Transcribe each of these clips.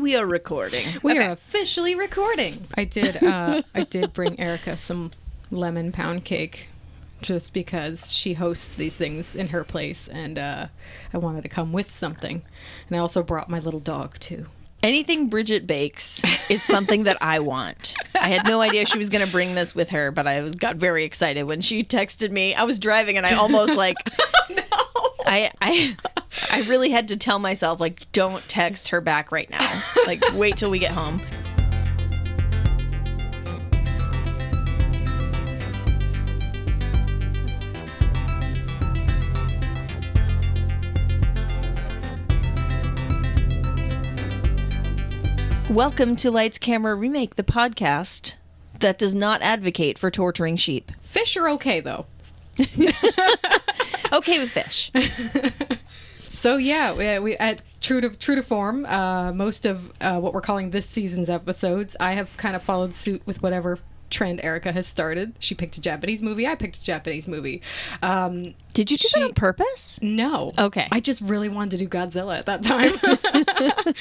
We are recording. We are officially recording. I did bring Erica some lemon pound cake just because she hosts these things in her place, and I wanted to come with something. And I also brought my little dog, too. Anything Bridget bakes is something that I want. I had no idea she was going to bring this with her, but I got very excited when she texted me. I was driving and I almost like... No. I really had to tell myself, like, don't text her back right now. Like, wait till we get home. Welcome to Lights, Camera, Remake, the podcast that does not advocate for torturing sheep. Fish are okay, though. Okay with fish. So yeah, we at true to form. Most of what we're calling this season's episodes, I have kind of followed suit with whatever trend Erica has started. She picked a Japanese movie. I picked a Japanese movie. Did you do that on purpose? No. Okay. I just really wanted to do Godzilla at that time.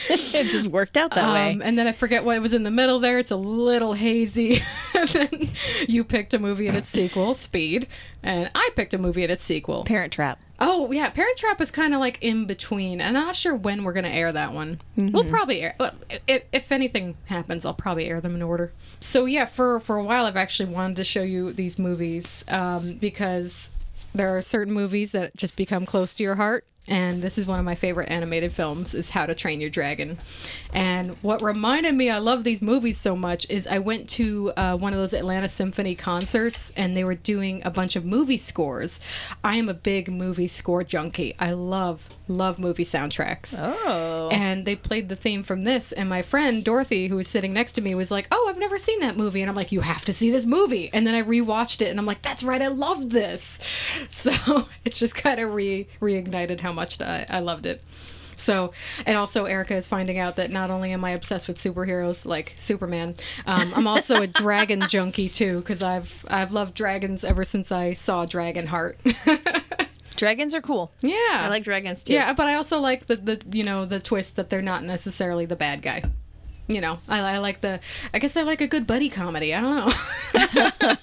It just worked out that way. And then I forget what was in the middle there. It's a little hazy. And then you picked a movie and its sequel, Speed, and I picked a movie and its sequel, Parent Trap. Oh, yeah. Parent Trap is kind of like in between. And I'm not sure when we're going to air that one. Mm-hmm. We'll probably air... Well, if anything happens, I'll probably air them in order. So, yeah, for a while, I've actually wanted to show you these movies because there are certain movies that just become close to your heart. And this is one of my favorite animated films, is How to Train Your Dragon. And what reminded me I love these movies so much is I went to one of those Atlanta Symphony concerts, and they were doing a bunch of movie scores. I am a big movie score junkie. I love movie soundtracks. Oh. And they played the theme from this, and my friend Dorothy, who was sitting next to me, was like, oh, I've never seen that movie. And I'm like, you have to see this movie. And then I rewatched it, and I'm like, that's right, I love this. So it just kind of reignited how much I loved it. So, and also Erica is finding out that not only am I obsessed with superheroes like Superman, I'm also a dragon junkie too, because I've loved dragons ever since I saw Dragonheart. Dragons are cool. Yeah. I like dragons too. Yeah, but I also like the twist that they're not necessarily the bad guy. You know, I like I guess I like a good buddy comedy. I don't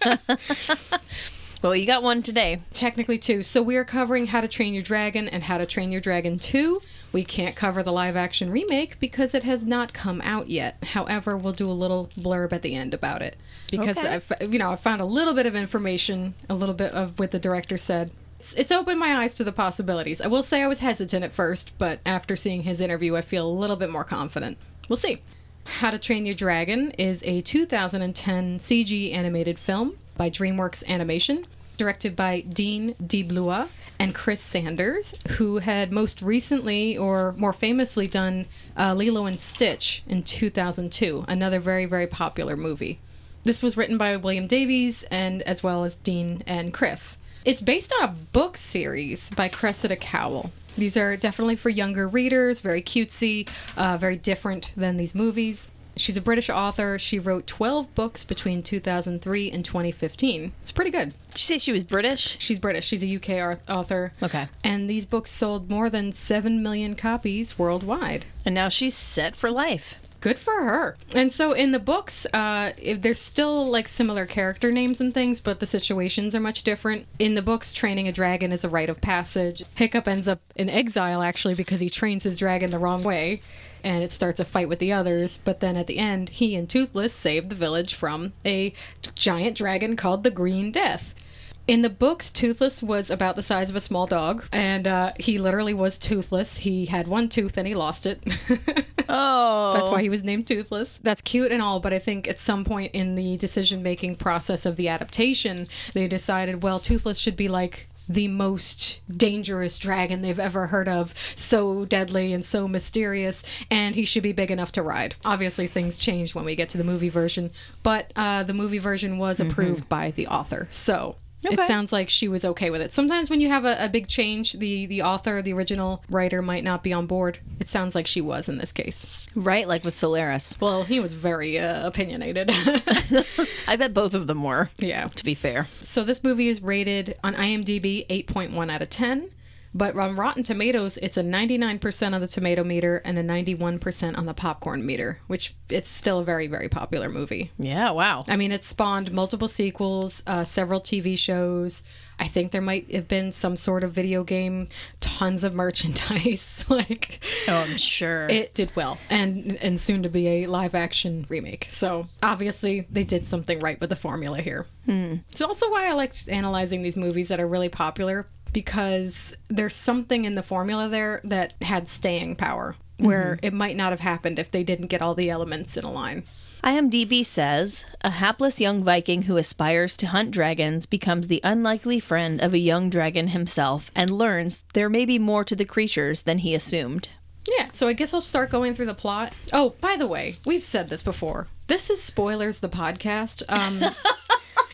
know. Well, you got one today. Technically two. So we are covering How to Train Your Dragon and How to Train Your Dragon 2. We can't cover the live action remake because it has not come out yet. However, we'll do a little blurb at the end about it. Because okay. I found a little bit of information, a little bit of what the director said. It's opened my eyes to the possibilities. I will say I was hesitant at first, but after seeing his interview, I feel a little bit more confident. We'll see. How to Train Your Dragon is a 2010 CG animated film by DreamWorks Animation, directed by Dean DeBlua and Chris Sanders, who had most recently, or more famously, done Lilo and Stitch in 2002, another very, very popular movie. This was written by William Davies, and as well as Dean and Chris. It's based on a book series by Cressida Cowell. These are definitely for younger readers, very cutesy, very different than these movies. She's a British author. She wrote 12 books between 2003 and 2015. It's pretty good. Did you say she was British? She's British. She's a UK author. Okay. And these books sold more than 7 million copies worldwide. And now she's set for life. Good for her. And so in the books, there's still like similar character names and things, but the situations are much different. In the books, training a dragon is a rite of passage. Hiccup ends up in exile, actually, because he trains his dragon the wrong way, and it starts a fight with the others. But then at the end, he and Toothless save the village from a giant dragon called the Green Death. In the books, Toothless was about the size of a small dog, and he literally was toothless. He had one tooth and he lost it. Oh. That's why he was named Toothless. That's cute and all, but I think at some point in the decision-making process of the adaptation, they decided, well, Toothless should be like the most dangerous dragon they've ever heard of, so deadly and so mysterious, and he should be big enough to ride. Obviously, things changed when we get to the movie version, but the movie version was approved by the author, so... Okay. It sounds like she was okay with it. Sometimes when you have a big change, the author, the original writer might not be on board. It sounds like she was in this case. Right, like with Solaris. Well, he was very opinionated. I bet both of them were. Yeah. To be fair. So this movie is rated on IMDb 8.1 out of 10, But on Rotten Tomatoes, it's a 99% on the tomato meter and a 91% on the popcorn meter, which it's still a very, very popular movie. Yeah, wow. I mean, it spawned multiple sequels, several TV shows. I think there might have been some sort of video game, tons of merchandise. Like, oh, I'm sure. It did well, and soon to be a live action remake. So obviously they did something right with the formula here. It's also why I liked analyzing these movies that are really popular, because there's something in the formula there that had staying power, where it might not have happened if they didn't get all the elements in a line. IMDb says, a hapless young Viking who aspires to hunt dragons becomes the unlikely friend of a young dragon himself and learns there may be more to the creatures than he assumed. Yeah, so I guess I'll start going through the plot. Oh, by the way, we've said this before. This is Spoilers the Podcast.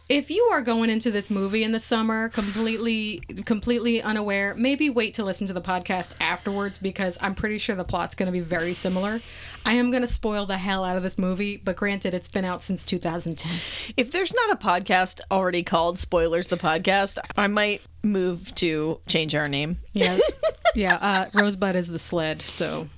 If you are going into this movie in the summer completely unaware, maybe wait to listen to the podcast afterwards, because I'm pretty sure the plot's going to be very similar. I am going to spoil the hell out of this movie, but granted, it's been out since 2010. If there's not a podcast already called Spoilers the Podcast, I might move to change our name. Yeah, Rosebud is the sled, so...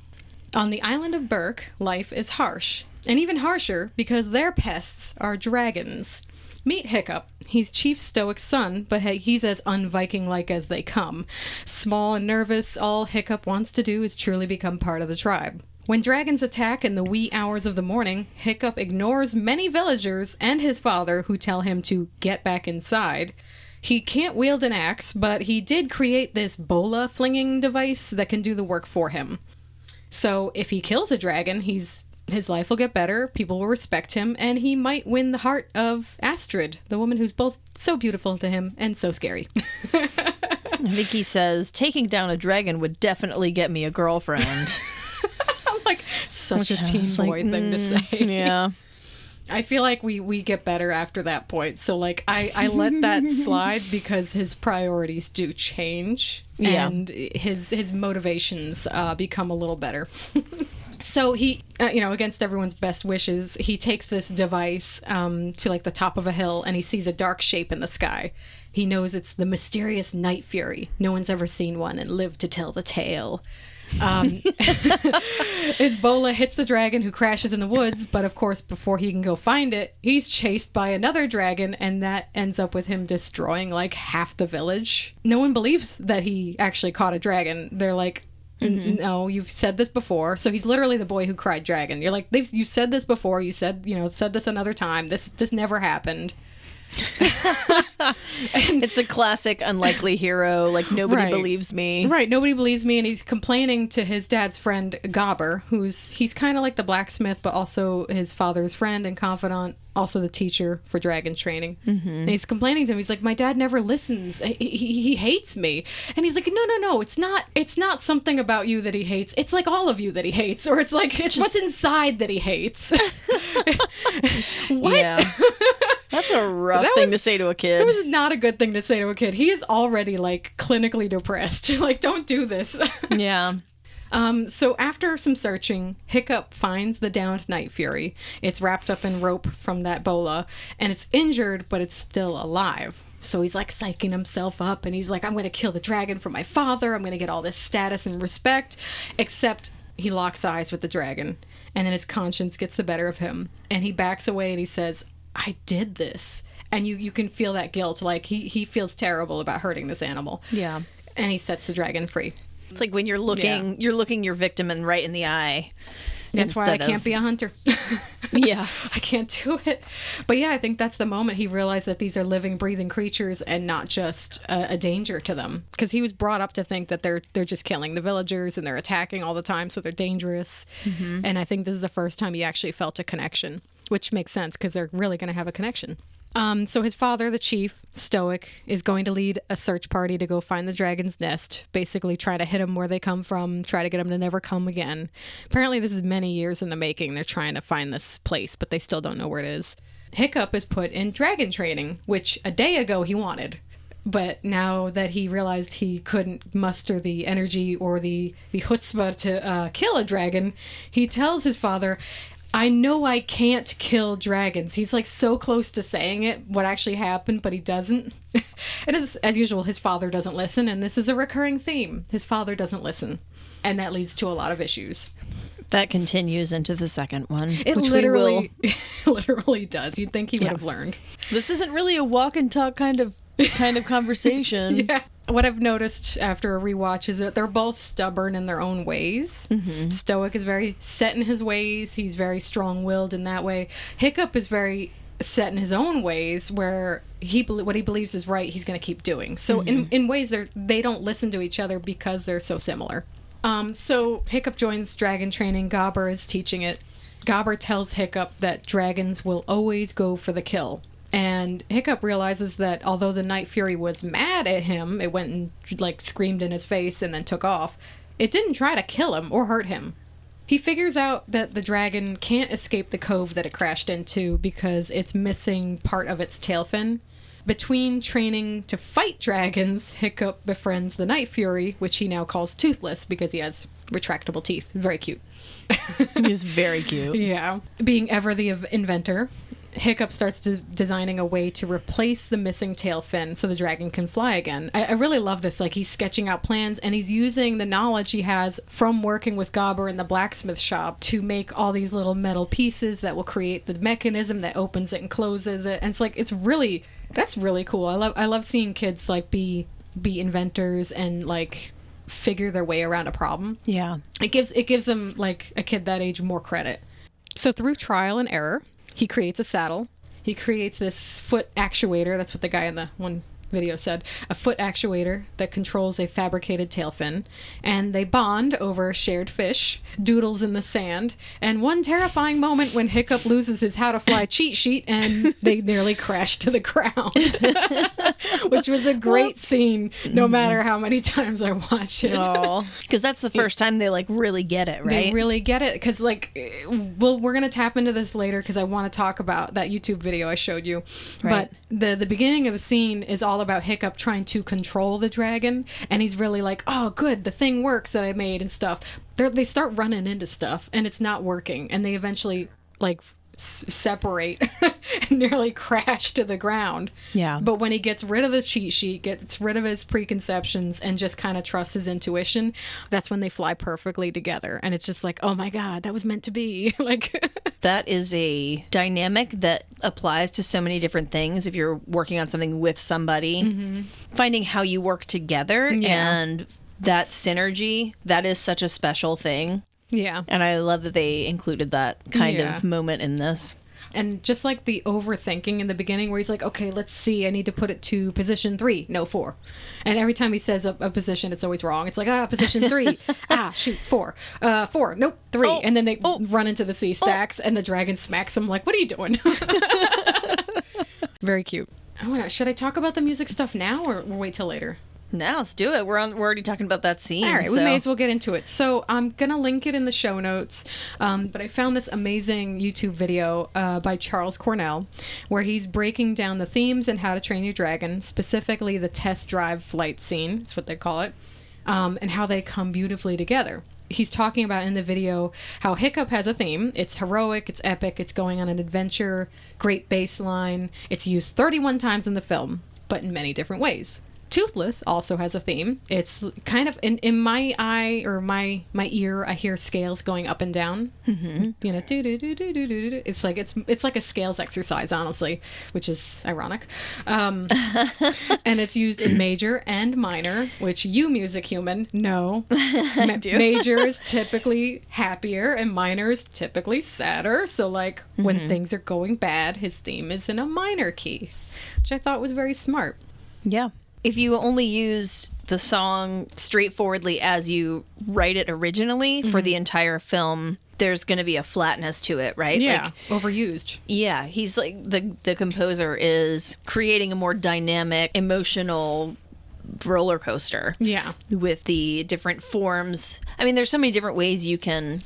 On the island of Berk, life is harsh. And even harsher because their pests are dragons. Meet Hiccup. He's Chief Stoic's son, but hey, he's as un-Viking-like as they come. Small and nervous, all Hiccup wants to do is truly become part of the tribe. When dragons attack in the wee hours of the morning, Hiccup ignores many villagers and his father, who tell him to get back inside. He can't wield an axe, but he did create this bola flinging device that can do the work for him. So if he kills a dragon, his life will get better, people will respect him, and he might win the heart of Astrid, the woman who's both so beautiful to him and so scary. I think he says, taking down a dragon would definitely get me a girlfriend. I'm like, such a teen boy thing to say. Yeah. I feel like we get better after that point. So, like, I let that slide because his priorities do change. Yeah. And his motivations become a little better. So he, against everyone's best wishes, he takes this device to, like, the top of a hill, and he sees a dark shape in the sky. He knows it's the mysterious Night Fury. No one's ever seen one and lived to tell the tale. His bola hits the dragon, who crashes in the woods, but of course, before he can go find it, he's chased by another dragon, and that ends up with him destroying, like, half the village. No one believes that he actually caught a dragon. They're like, no, you've said this before. So he's literally the boy who cried dragon. You're like, you said this before. You said this another time. This never happened. It's a classic unlikely hero, like, nobody believes me. Right, nobody believes me, and he's complaining to his dad's friend Gobber, he's kind of like the blacksmith, but also his father's friend and confidant, also the teacher for dragon training. And he's complaining to him. He's like, my dad never listens. He hates me. And he's like, no, it's not something about you that he hates. It's like all of you that he hates, or it's like it's what's inside that he hates. What? Yeah. That's a rough thing to say to a kid. It was not a good thing to say to a kid. He is already, like, clinically depressed. Like, don't do this. Yeah. So after some searching, Hiccup finds the downed Night Fury. It's wrapped up in rope from that bola, and it's injured, but it's still alive. So he's, like, psyching himself up, and he's like, I'm going to kill the dragon for my father. I'm going to get all this status and respect. Except he locks eyes with the dragon, and then his conscience gets the better of him. And he backs away, and he says, I did this. And you can feel that guilt. Like, he feels terrible about hurting this animal. Yeah. And he sets the dragon free. It's like when you're looking your victim right in the eye. That's why I can't be a hunter. Yeah. I can't do it. But yeah, I think that's the moment he realized that these are living, breathing creatures and not just a danger to them. Because he was brought up to think that they're just killing the villagers and they're attacking all the time, so they're dangerous. And I think this is the first time he actually felt a connection, which makes sense because they're really going to have a connection. So his father, the chief, Stoic, is going to lead a search party to go find the dragon's nest, basically try to hit them where they come from, try to get them to never come again. Apparently this is many years in the making. They're trying to find this place, but they still don't know where it is. Hiccup is put in dragon training, which a day ago he wanted. But now that he realized he couldn't muster the energy or the chutzpah to kill a dragon, he tells his father, I know I can't kill dragons. He's like so close to saying it, what actually happened, but he doesn't. And as usual, his father doesn't listen, and this is a recurring theme. His father doesn't listen, and that leads to a lot of issues. That continues into the second one. It which literally, literally does. You'd think he would have learned. This isn't really a walk and talk kind of conversation. Yeah. What I've noticed after a rewatch is that they're both stubborn in their own ways. Mm-hmm. Stoic is very set in his ways. He's very strong-willed in that way. Hiccup is very set in his own ways, where what he believes is right, he's going to keep doing. So in ways they don't listen to each other because they're so similar. So Hiccup joins dragon training. Gobber is teaching it. Gobber tells Hiccup that dragons will always go for the kill. And Hiccup realizes that although the Night Fury was mad at him, it went and like screamed in his face and then took off, it didn't try to kill him or hurt him. He figures out that the dragon can't escape the cove that it crashed into because it's missing part of its tail fin. Between training to fight dragons, Hiccup befriends the Night Fury, which he now calls Toothless because he has retractable teeth. Very cute. He's very cute. Yeah. Being ever the inventor, Hiccup starts designing a way to replace the missing tail fin so the dragon can fly again. I really love this. Like, he's sketching out plans, and he's using the knowledge he has from working with Gobber in the blacksmith shop to make all these little metal pieces that will create the mechanism that opens it and closes it. And it's like, that's really cool. I love seeing kids like be inventors and like figure their way around a problem. Yeah. It gives them, like, a kid that age more credit. So through trial and error, he creates a saddle. He creates this foot actuator. That's what the guy in the one video said. A foot actuator that controls a fabricated tail fin. And they bond over shared fish, doodles in the sand, and one terrifying moment when Hiccup loses his how to fly cheat sheet and they nearly crash to the ground. Which was a great scene, no matter how many times I watch it. Oh, because that's the first time they like really get it, right? They really get it, because like, we're gonna tap into this later because I want to talk about that YouTube video I showed you. Right. But the beginning of the scene is all about Hiccup trying to control the dragon, and he's really like, oh good, the thing works that I made and stuff. They start running into stuff and it's not working, and they eventually like separate and nearly crash to the ground. Yeah. But when he gets rid of the cheat sheet, gets rid of his preconceptions, and just kind of trusts his intuition, that's when they fly perfectly together. And it's just like, oh my God, that was meant to be. Like, that is a dynamic that applies to so many different things. If you're working on something with somebody, finding how you work together and that synergy, that is such a special thing. Yeah. And I love that they included that kind of moment in this. And just like the overthinking in the beginning where he's like, okay, let's see, I need to put it to position 3, no 4. And every time he says a position, it's always wrong. It's like, position 3, shoot, 4. 4, nope, 3. And then they run into the sea stacks and the dragon smacks him like, what are you doing? Very cute. Should I talk about the music stuff now or we'll wait till later? Now let's do it. We're already talking about that scene. All right, we may as well get into it. So I'm gonna link it in the show notes, but I found this amazing YouTube video by Charles Cornell, where he's breaking down the themes in How to Train Your Dragon, specifically the test drive flight scene. That's what they call it, and how they come beautifully together. He's talking about in the video how Hiccup has a theme. It's heroic, it's epic, it's going on an adventure, great bass line. It's used 31 times in the film, but in many different ways. Toothless also has a theme. It's kind of in my eye or my ear, I hear scales going up and down. Mm-hmm. You know, do do do do do do. It's like a scales exercise, honestly, which is ironic. And it's used in major and minor, which you, music human, know. Major is typically happier and minor is typically sadder. So like when things are going bad, his theme is in a minor key, which I thought was very smart. Yeah. If you only use the song straightforwardly as you write it originally for the entire film, there's going to be a flatness to it, right? Yeah, like, overused. Yeah, he's like, the composer is creating a more dynamic, emotional roller coaster. Yeah. With the different forms. I mean, there's so many different ways you can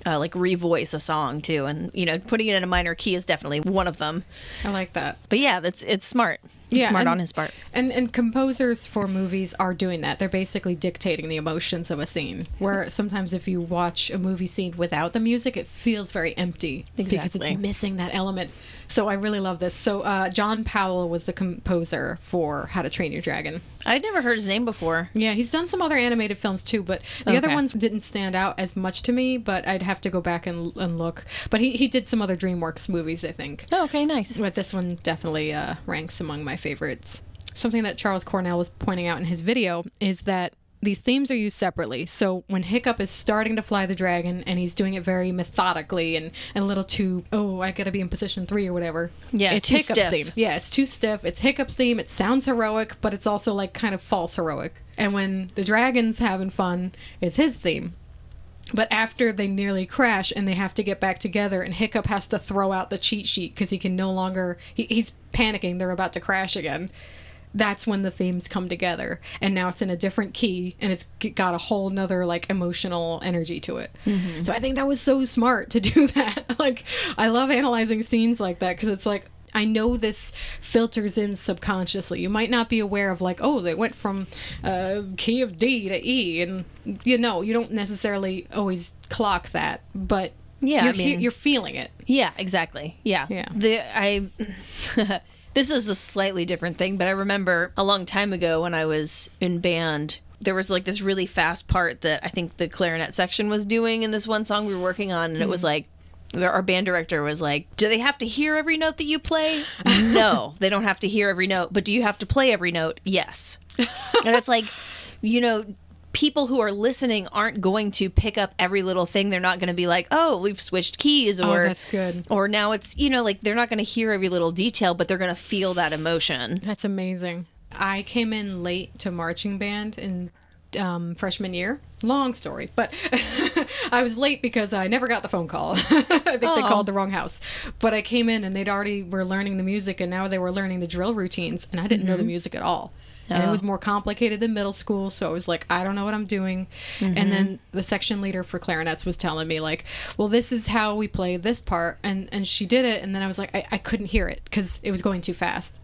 like revoice a song too, and you know, putting it in a minor key is definitely one of them. I like that. But yeah, it's smart. Smart on his part. And composers for movies are doing that. They're basically dictating the emotions of a scene. Where sometimes if you watch a movie scene without the music, it feels very empty. Exactly. Because it's missing that element. So I really love this. So John Powell was the composer for How to Train Your Dragon. I'd never heard his name before. Yeah, he's done some other animated films too, but the other ones didn't stand out as much to me, but I'd have to go back and look. But he did some other DreamWorks movies, I think. Oh, okay, nice. But this one definitely ranks among my favorites. Something that Charles Cornell was pointing out in his video is that these themes are used separately. So when Hiccup is starting to fly the dragon and he's doing it very methodically and a little too, I gotta be in position 3 or whatever. Yeah, it's too Hiccup's stiff. theme. Yeah, it's too stiff. It's Hiccup's theme. It sounds heroic, but it's also like kind of false heroic. And when the dragon's having fun, it's his theme. But after they nearly crash and they have to get back together and Hiccup has to throw out the cheat sheet because he can no longer, he's panicking, they're about to crash again. That's when the themes come together. And now it's in a different key and it's got a whole nother like emotional energy to it. Mm-hmm. So I think that was so smart to do that. Like, I love analyzing scenes like that because it's like, I know this filters in subconsciously. You might not be aware of like, they went from key of D to E, and you don't necessarily always clock that, but yeah, you're feeling it. Yeah, exactly. Yeah. This is a slightly different thing, but I remember a long time ago when I was in band, there was like this really fast part that I think the clarinet section was doing in this one song we were working on, and it was like, our band director was like, do they have to hear every note that you play? No, they don't have to hear every note. But do you have to play every note? Yes. And it's like, people who are listening aren't going to pick up every little thing. They're not going to be like, we've switched keys. Or, that's good. Or now it's, like they're not going to hear every little detail, but they're going to feel that emotion. That's amazing. I came in late to marching band in freshman year. Long story, but I was late because I never got the phone call. I think they called the wrong house. But I came in and they'd already were learning the music and now they were learning the drill routines and I didn't know the music at all. And it was more complicated than middle school, so I was like, I don't know what I'm doing. And then the section leader for clarinets was telling me like, well, this is how we play this part. And she did it, and then I was like, I couldn't hear it because it was going too fast.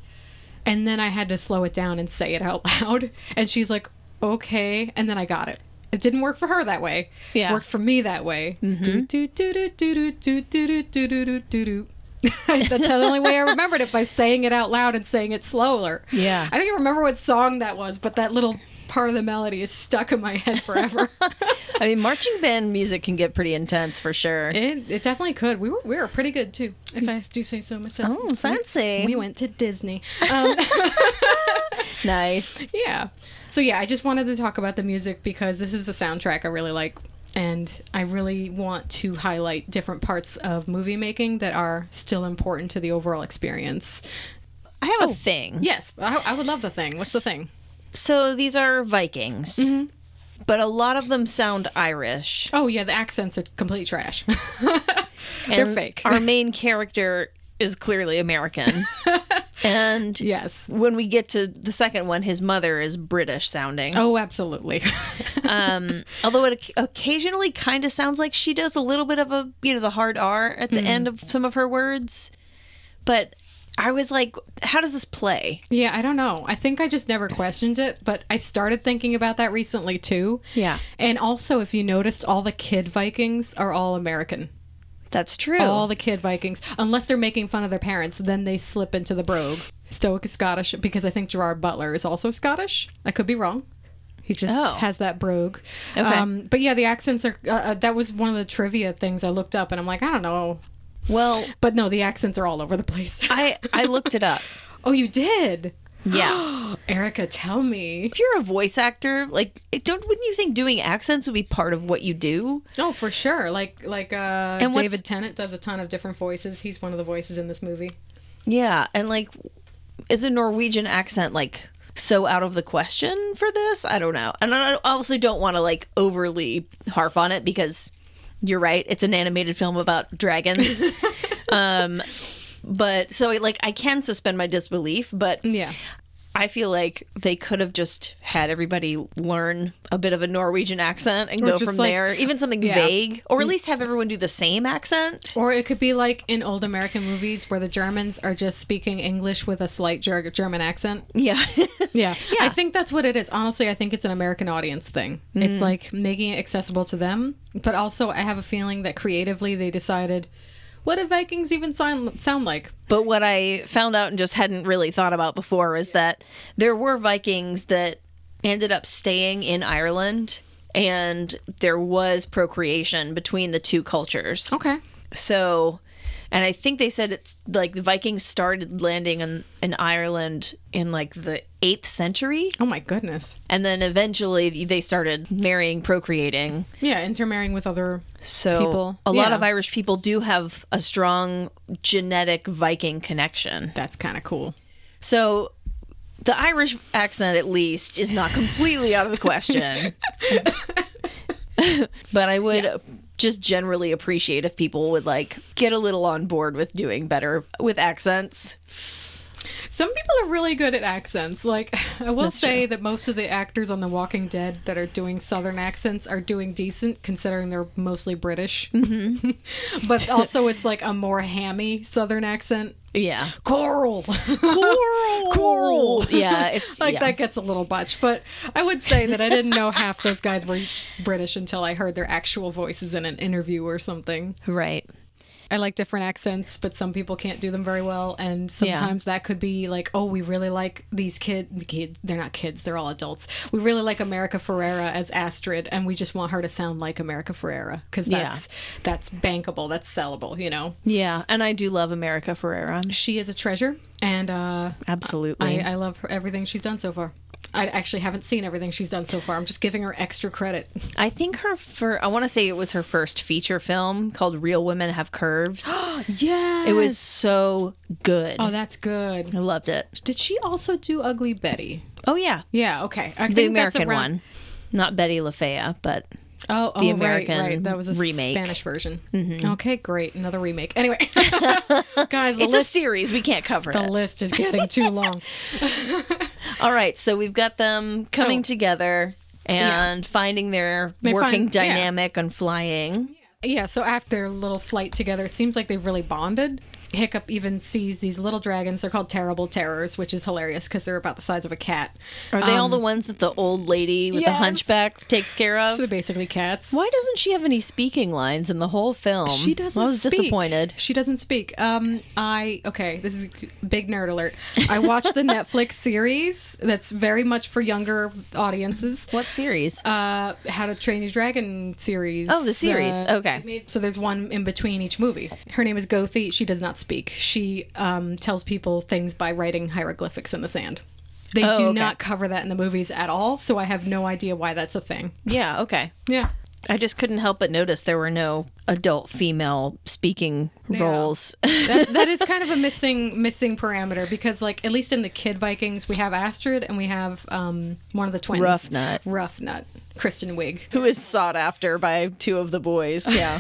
And then I had to slow it down and say it out loud. And she's like, okay. And then I got it. It didn't work for her that way. Yeah. It worked for me that way. Do, do, do, do, do, do, do, do, do, do, do, do, do. That's the only way I remembered it, by saying it out loud and saying it slower. Yeah. I don't even remember what song that was, but that little part of the melody is stuck in my head forever. I mean, marching band music can get pretty intense for sure. It definitely could. We were pretty good too, if I do say so myself. Oh, fancy. We went to Disney. Nice. Yeah. So yeah, I just wanted to talk about the music because this is a soundtrack I really like. And I really want to highlight different parts of movie making that are still important to the overall experience. I have a thing. Yes, I would love the thing. What's the thing? So these are Vikings, but a lot of them sound Irish. Oh yeah, the accents are complete trash. They're And fake. Our main character is clearly American. And yes, when we get to the second one, his mother is British sounding. Oh, absolutely. Although it occasionally kind of sounds like she does a little bit of the hard R at the end of some of her words. But I was like, how does this play? Yeah, I don't know. I think I just never questioned it, but I started thinking about that recently too. Yeah. And also, if you noticed, all the kid Vikings are all American. That's true. All the kid Vikings, unless they're making fun of their parents, then they slip into the brogue. Stoic is Scottish, because I think Gerard Butler is also Scottish. I could be wrong. He just has that brogue. Okay. But yeah, the accents are, that was one of the trivia things I looked up, and I'm like, I don't know. Well, but no, the accents are all over the place. I looked it up. Oh, you did? Yeah. Erica, tell me. If you're a voice actor, wouldn't you think doing accents would be part of what you do? Oh, for sure. Like David Tennant does a ton of different voices. He's one of the voices in this movie. Yeah, and is a Norwegian accent so out of the question for this? I don't know. And I also don't want to overly harp on it because you're right, it's an animated film about dragons. But so I can suspend my disbelief, but yeah, I feel like they could have just had everybody learn a bit of a Norwegian accent and go from there. Even something vague. Or at least have everyone do the same accent. Or it could be like in old American movies where the Germans are just speaking English with a slight German accent. Yeah. Yeah. I think that's what it is. Honestly, I think it's an American audience thing. It's like making it accessible to them. But also, I have a feeling that creatively they decided, what do Vikings even sound like? But what I found out and just hadn't really thought about before is that there were Vikings that ended up staying in Ireland, and there was procreation between the two cultures. Okay. So, and I think they said it's like the Vikings started landing in Ireland in like the 8th century. Oh my goodness. And then eventually they started marrying, procreating. Yeah, intermarrying with other people. A lot of Irish people do have a strong genetic Viking connection. That's kind of cool. So the Irish accent, at least, is not completely out of the question. But I would just generally appreciate if people would like get a little on board with doing better with accents. Some people are really good at accents. Like, I will say that most of the actors on The Walking Dead that are doing Southern accents are doing decent, considering they're mostly British. Mm-hmm. But also, it's like a more hammy Southern accent. Yeah. Coral. Yeah, it's like that gets a little much. But I would say that I didn't know half those guys were British until I heard their actual voices in an interview or something. Right. I like different accents, but some people can't do them very well. And sometimes that could be like, oh, we really like these kids. They're not kids. They're all adults. We really like America Ferrera as Astrid, and we just want her to sound like America Ferrera because that's bankable. That's sellable, you know? Yeah. And I do love America Ferrera. She is a treasure. And absolutely. I love everything she's done so far. I actually haven't seen everything she's done so far. I'm just giving her extra credit. I think I want to say it was her first feature film called Real Women Have Curves. Yeah. It was so good. Oh, that's good. I loved it. Did she also do Ugly Betty? Oh, yeah. Yeah, okay. I the think American one. Not Betty LaFea, but the American right. That was a remake. Spanish version. Mm-hmm. Okay, great. Another remake. Anyway, guys, it's a series. We can't cover it. The list is getting too long. All right, so we've got them coming together and finding their working dynamic and flying. Yeah, so after their little flight together, it seems like they've really bonded. Hiccup even sees these little dragons. They're called Terrible Terrors, which is hilarious because they're about the size of a cat. Are they all the ones that the old lady with the hunchback takes care of? So they're basically cats. Why doesn't she have any speaking lines in the whole film? She doesn't. I was disappointed. She doesn't speak. This is a big nerd alert. I watched the Netflix series that's very much for younger audiences. What series? How to Train Your Dragon series. Oh, the series. Okay. So there's one in between each movie. Her name is Gothi. She does not speak. She tells people things by writing hieroglyphics in the sand. They do not cover that in the movies at all, so I have no idea why that's a thing. Yeah, okay. Yeah. I just couldn't help but notice there were no adult female speaking roles. that is kind of a missing parameter because, like, at least in the Kid Vikings, we have Astrid and we have one of the twins. Roughnut. Kristen Wiig, who is sought after by two of the boys. Yeah.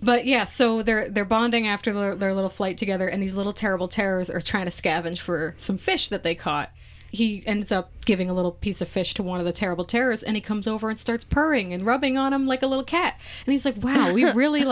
But yeah, so they're bonding after their little flight together, and these little terrible terrors are trying to scavenge for some fish that they caught. He ends up giving a little piece of fish to one of the terrible terrors, and he comes over and starts purring and rubbing on him like a little cat. And he's like, wow, we really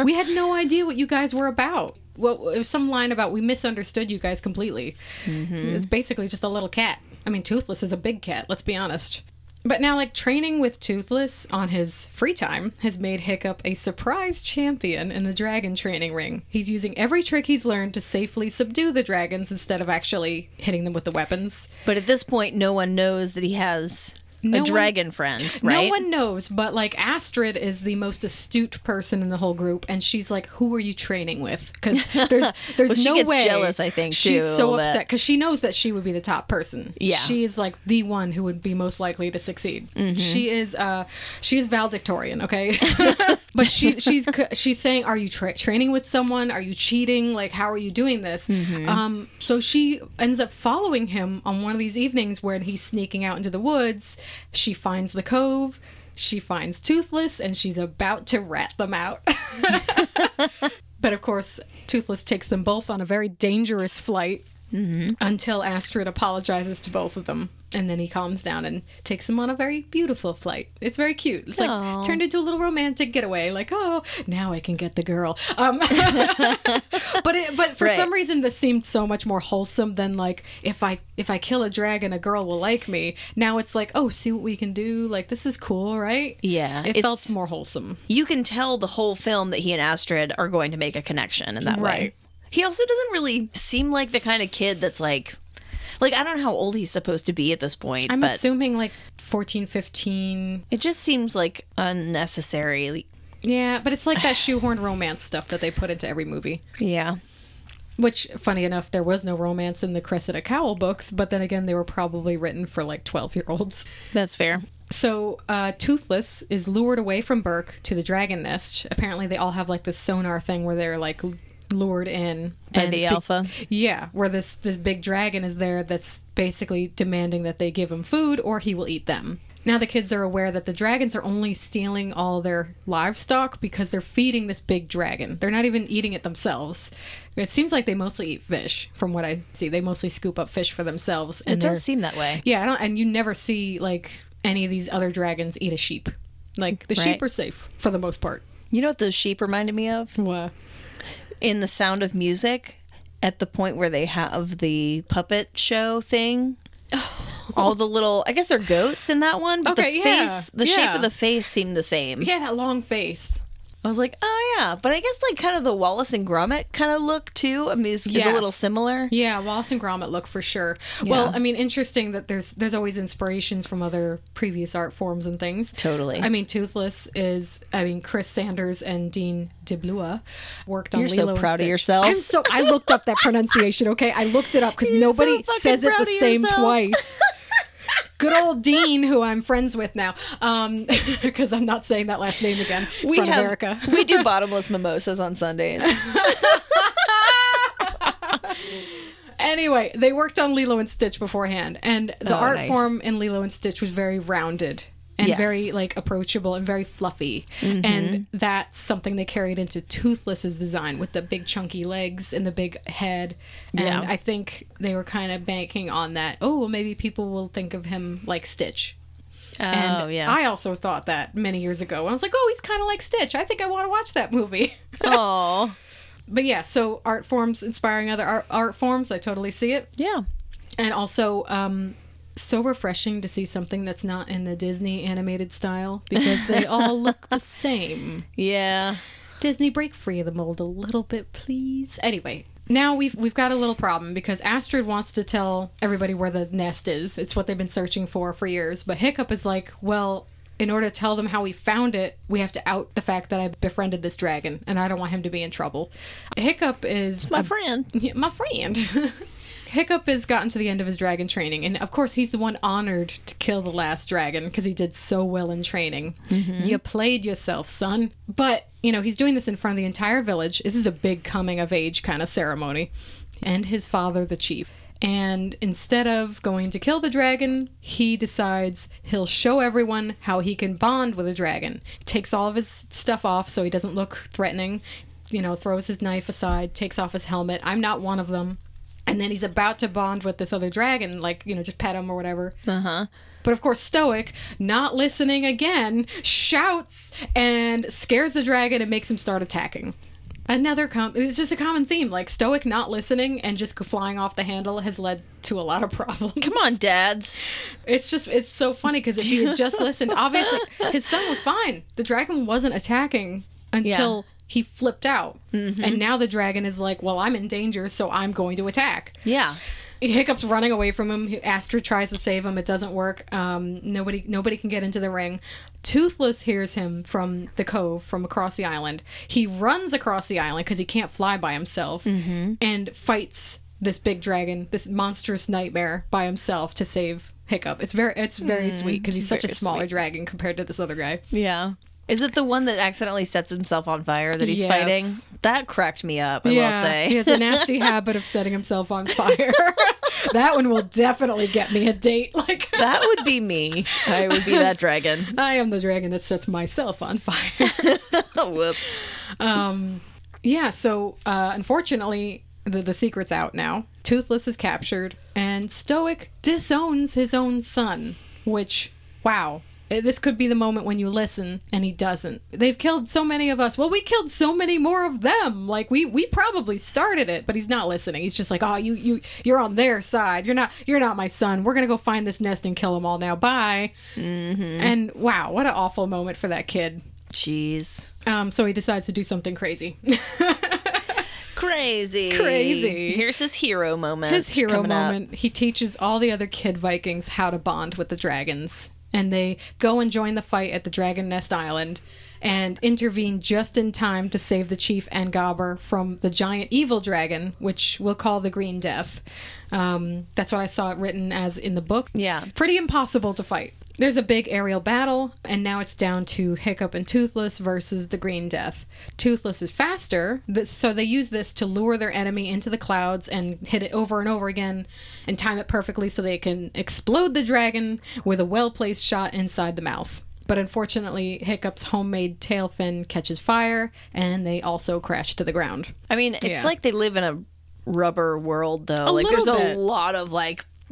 we had no idea what you guys were about. Well, it was some line about we misunderstood you guys completely. Mm-hmm. It's basically just a little cat. I mean, Toothless is a big cat, let's be honest. But now, training with Toothless on his free time has made Hiccup a surprise champion in the dragon training ring. He's using every trick he's learned to safely subdue the dragons instead of actually hitting them with the weapons. But at this point, no one knows that he has a dragon friend, right? No one knows, but Astrid is the most astute person in the whole group, and she's like, "Who are you training with?" Because there's no way. She gets jealous, I think. She's too, so upset because she knows that she would be the top person. Yeah, she is the one who would be most likely to succeed. Mm-hmm. She is valedictorian, okay? But she's saying, "Are you training with someone? Are you cheating? How are you doing this?" Mm-hmm. So she ends up following him on one of these evenings when he's sneaking out into the woods. She finds the cove, she finds Toothless, and she's about to rat them out. But of course, Toothless takes them both on a very dangerous flight. until Astrid apologizes to both of them. And then he calms down and takes them on a very beautiful flight. It's very cute. It's like turned into a little romantic getaway. Like, oh, now I can get the girl. But for some reason, this seemed so much more wholesome than like, if I kill a dragon, a girl will like me. Now it's like, oh, see what we can do. Like, this is cool, right? Yeah. It felt more wholesome. You can tell the whole film that he and Astrid are going to make a connection in that way. Right. He also doesn't really seem like the kind of kid that's like, I don't know how old he's supposed to be at this point. I'm but assuming like 14, 15. it just seems like unnecessary. Yeah, but it's like that shoehorned romance stuff that they put into every movie. Yeah. Which, funny enough, there was no romance in the Cressida Cowell books, but then again, they were probably written for like 12-year-olds. That's fair. So, Toothless is lured away from Burke to the dragon nest. Apparently, they all have like this sonar thing where they're like lured in. By the alpha? Yeah, where this big dragon is there that's basically demanding that they give him food or he will eat them. Now the kids are aware that the dragons are only stealing all their livestock because they're feeding this big dragon. They're not even eating it themselves. It seems like they mostly eat fish, from what I see. They mostly scoop up fish for themselves. And it does seem that way. Yeah, and you never see like any of these other dragons eat a sheep. Like, the sheep are safe for the most part. You know what those sheep reminded me of? What? In The Sound of Music, at the point where they have the puppet show thing. All the little, I guess they're goats in that one, but the shape of the face seemed the same. Yeah, that long face. I was like, oh yeah, but I guess like kind of the Wallace and Gromit kind of look too. I mean, is a little similar. Yeah, Wallace and Gromit look for sure. Yeah. Well, I mean, interesting that there's always inspirations from other previous art forms and things. Totally. I mean, Toothless is, Chris Sanders and Dean DeBlua worked on You're Lilo so proud and of yourself. I looked up that pronunciation, okay? I looked it up because nobody says it the same twice. Good old Dean, who I'm friends with now, because I'm not saying that last name again from America. We do bottomless mimosas on Sundays. Anyway, they worked on Lilo and Stitch beforehand, and the art form in Lilo and Stitch was very rounded and very like approachable and very fluffy. And that's something they carried into Toothless's design with the big chunky legs and the big head. And I think they were kind of banking on that. Oh, well, maybe people will think of him like Stitch. I also thought that many years ago. And I was like, oh, he's kind of like Stitch. I think I want to watch that movie. Oh. But yeah, so art forms inspiring other art forms. I totally see it. Yeah. And also, so refreshing to see something that's not in the Disney animated style because they all look the same. Yeah. Disney, break free of the mold a little bit, please. Anyway, now we've got a little problem because Astrid wants to tell everybody where the nest is. It's what they've been searching for years. But Hiccup is like, well, in order to tell them how we found it, we have to out the fact that I befriended this dragon and I don't want him to be in trouble. Hiccup is... my friend. Yeah, my friend. Hiccup has gotten to the end of his dragon training, and of course he's the one honored to kill the last dragon because he did so well in training. You played yourself, son. But, he's doing this in front of the entire village. This is a big coming of age kind of ceremony. And his father, the chief. And instead of going to kill the dragon, he decides he'll show everyone how he can bond with a dragon. Takes all of his stuff off so he doesn't look threatening, throws his knife aside, takes off his helmet. I'm not one of them. And then he's about to bond with this other dragon, like, just pet him or whatever. Uh-huh. But of course, Stoic, not listening again, shouts and scares the dragon and makes him start attacking. It's just a common theme. Like, Stoic not listening and just flying off the handle has led to a lot of problems. Come on, dads. It's so funny because if he had just listened, obviously, his son was fine. The dragon wasn't attacking until... he flipped out. And now the dragon is like, well, I'm in danger, so I'm going to attack. Yeah. Hiccup's running away from him. Astrid tries to save him. It doesn't work. Nobody can get into the ring. Toothless hears him from the cove, from across the island. He runs across the island because he can't fly by himself and fights this big dragon, this monstrous nightmare by himself to save Hiccup. It's very sweet because he's such a smaller dragon compared to this other guy. Yeah. Is it the one that accidentally sets himself on fire that he's fighting? That cracked me up, I will say. He has a nasty habit of setting himself on fire. That one will definitely get me a date. That would be me. I would be that dragon. I am the dragon that sets myself on fire. Whoops. So unfortunately, The secret's out now. Toothless is captured, and Stoic disowns his own son, which, wow. This could be the moment when you listen, and he doesn't. They've killed so many of us. Well, we killed so many more of them. Like, we probably started it, but he's not listening. He's just like, oh, you're on their side. You're not my son. We're gonna go find this nest and kill them all now. Bye. Mm-hmm. And wow, what an awful moment for that kid. Jeez. So he decides to do something crazy. Crazy. Here's his hero moment. His hero moment. He teaches all the other kid Vikings how to bond with the dragons. And they go and join the fight at the Dragon Nest Island and intervene just in time to save the chief and Gobber from the giant evil dragon, which we'll call the Green Death. That's what I saw it written as in the book. Yeah. Pretty impossible to fight. There's a big aerial battle, and now it's down to Hiccup and Toothless versus the Green Death. Toothless is faster, so they use this to lure their enemy into the clouds and hit it over and over again and time it perfectly so they can explode the dragon with a well-placed shot inside the mouth. But unfortunately, Hiccup's homemade tail fin catches fire, and they also crash to the ground. I mean, it's like they live in a rubber world, though. There's a lot of,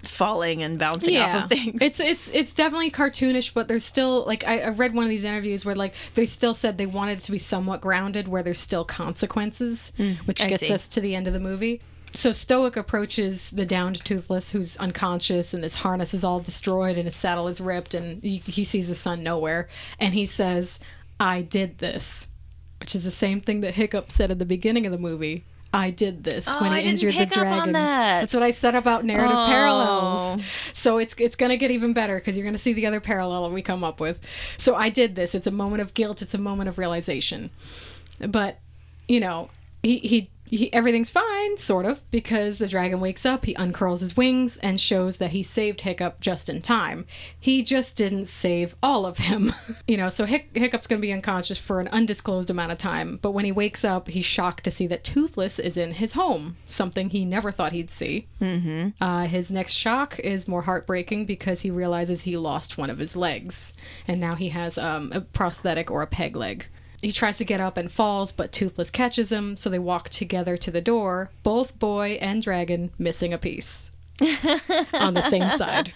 falling and bouncing off of things. It's definitely cartoonish, but there's still I read one of these interviews where they still said they wanted it to be somewhat grounded, where there's still consequences, which gets us to the end of the movie. So Stoic approaches the downed Toothless, who's unconscious, and his harness is all destroyed and his saddle is ripped, and he sees his son nowhere, and he says, "I did this," which is the same thing that Hiccup said at the beginning of the movie. I did this when he injured the dragon. That's what I said about narrative parallels. So it's going to get even better because you're going to see the other parallel we come up with. So I did this. It's a moment of guilt. It's a moment of realization. But, he everything's fine, sort of, because the dragon wakes up, he uncurls his wings, and shows that he saved Hiccup just in time. He just didn't save all of him. So Hiccup's going to be unconscious for an undisclosed amount of time, but when he wakes up, he's shocked to see that Toothless is in his home, something he never thought he'd see. Mm-hmm. His next shock is more heartbreaking because he realizes he lost one of his legs, and now he has a prosthetic or a peg leg. He tries to get up and falls, but Toothless catches him, so they walk together to the door, both boy and dragon missing a piece on the same side.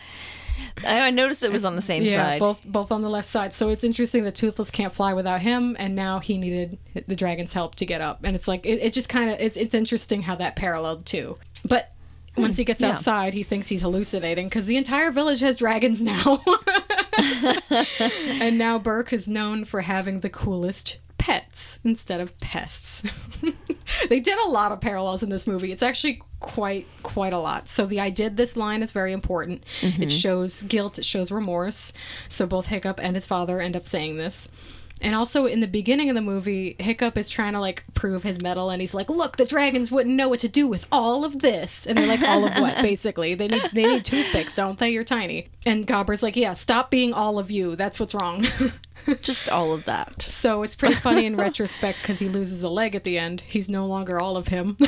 I noticed it was on the same side. Yeah, both on the left side. So it's interesting that Toothless can't fly without him, and now he needed the dragon's help to get up. And it's it just kind of, it's interesting how that paralleled too. But once he gets outside, he thinks he's hallucinating because the entire village has dragons now. And now Burke is known for having the coolest pets instead of pests. They did a lot of parallels in this movie. It's actually quite a lot. So the "I did this" line is very important. Mm-hmm. It shows guilt, it shows remorse. So both Hiccup and his father end up saying this. And also in the beginning of the movie, Hiccup is trying to prove his mettle, and he's like, "Look, the dragons wouldn't know what to do with all of this." And they're like, "All of what?" Basically, they need toothpicks, don't they? You're tiny. And Gobber's like, "Yeah, stop being all of you. That's what's wrong." Just all of that. So it's pretty funny in retrospect because he loses a leg at the end. He's no longer all of him.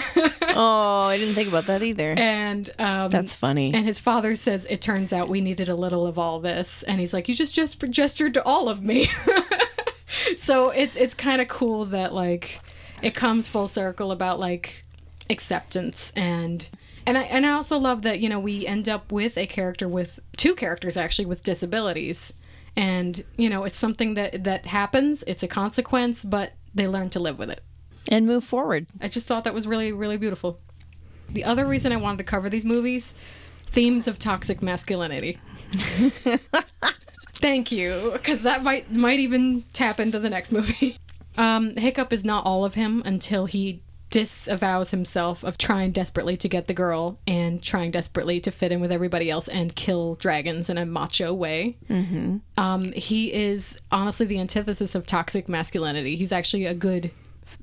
Oh, I didn't think about that either. And that's funny. And his father says, "It turns out we needed a little of all this." And he's like, "You just gestured to all of me." So it's kind of cool that it comes full circle about acceptance and I also love that we end up with a character with two characters actually with disabilities, and it's something that happens. It's a consequence, but they learn to live with it and move forward. I just thought that was really, really beautiful. The other reason I wanted to cover these movies, themes of toxic masculinity. Thank you, because that might even tap into the next movie. Hiccup is not all of him until he disavows himself of trying desperately to get the girl and trying desperately to fit in with everybody else and kill dragons in a macho way. Mm-hmm. He is honestly the antithesis of toxic masculinity. He's actually a good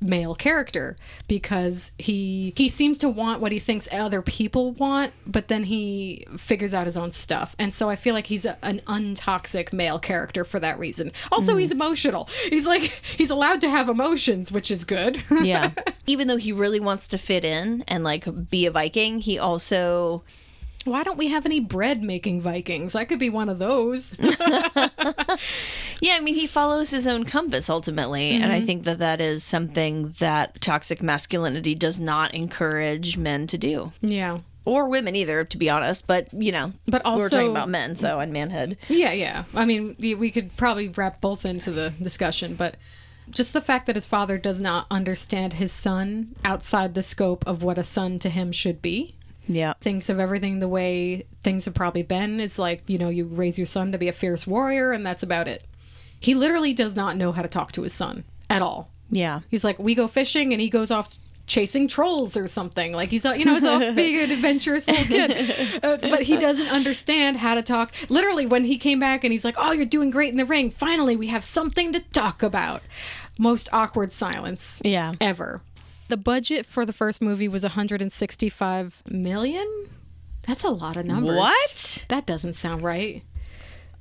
male character because he seems to want what he thinks other people want, but then he figures out his own stuff. And so I feel like he's an untoxic male character for that reason. Also, he's emotional. He's allowed to have emotions, which is good. Yeah. Even though he really wants to fit in and be a Viking, he also Why don't we have any bread-making Vikings? I could be one of those. Yeah, I mean, he follows his own compass ultimately. And I think that that is something that toxic masculinity does not encourage men to do. Yeah. Or women either, to be honest. But, But also, we're talking about men, so, and manhood. Yeah. I mean, we could probably wrap both into the discussion, but just the fact that his father does not understand his son outside the scope of what a son to him should be. Yeah. Thinks of everything the way things have probably been. It's like, you raise your son to be a fierce warrior, and that's about it. He literally does not know how to talk to his son at all. Yeah. He's like, we go fishing, and he goes off chasing trolls or something. Like, he's off being an adventurous little kid. But he doesn't understand how to talk. Literally, when he came back and he's like, oh, you're doing great in the ring. Finally, we have something to talk about. Most awkward silence ever. The budget for the first movie was $165 million. That's a lot of numbers. What? That doesn't sound right.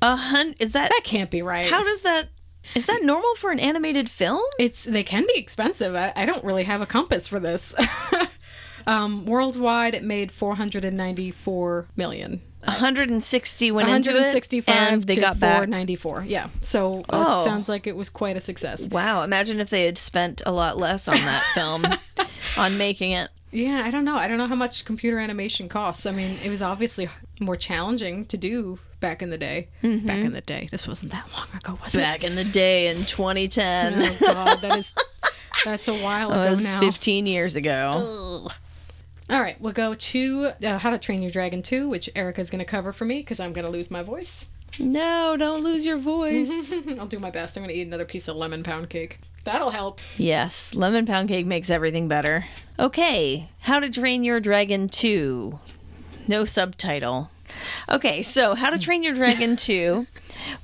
That can't be right. How does that... Is that normal for an animated film? They can be expensive. I don't really have a compass for this. Worldwide, it made $494 million. 160 went into it, 165 and they got back 494. Yeah, so it sounds like it was quite a success. Wow, imagine if they had spent a lot less on that film, on making it. Yeah, I don't know. I don't know how much computer animation costs. I mean, it was obviously more challenging to do back in the day. Mm-hmm. Back in the day. This wasn't that long ago, was it? Back in the day in 2010. Oh, God, that's a while ago now. It was 15 years ago. Ugh. All right, we'll go to How to Train Your Dragon 2, which Erica's going to cover for me because I'm going to lose my voice. No, don't lose your voice. I'll do my best. I'm going to eat another piece of lemon pound cake. That'll help. Yes, lemon pound cake makes everything better. Okay, How to Train Your Dragon 2. No subtitle. Okay, so How to Train Your Dragon 2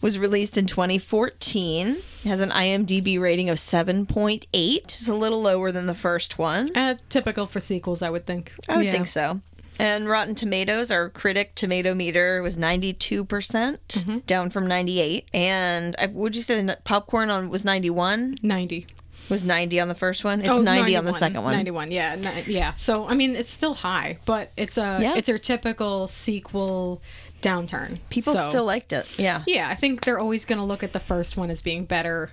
was released in 2014. It has an IMDb rating of 7.8. It's a little lower than the first one. Typical for sequels, I would think. I would think so. And Rotten Tomatoes, our critic tomato meter was 92%, down from 98. And would you say the popcorn was 91? 90. Was 90 on the first one? It's 90 91, on the second one. 91, yeah. So, I mean, it's still high, but it's your typical sequel downturn. People still liked it, yeah. Yeah, I think they're always going to look at the first one as being better.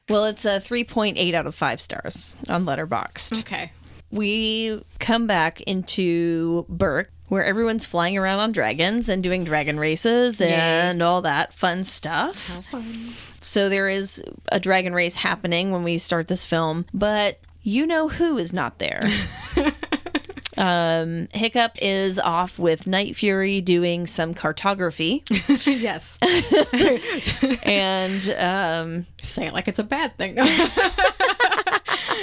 Well, it's a 3.8 out of 5 stars on Letterboxd. Okay. We come back into Berk, where everyone's flying around on dragons and doing dragon races and all that fun stuff. How fun. So there is a dragon race happening when we start this film, but you know who is not there. Hiccup is off with Night Fury doing some cartography. Yes. And say it like it's a bad thing.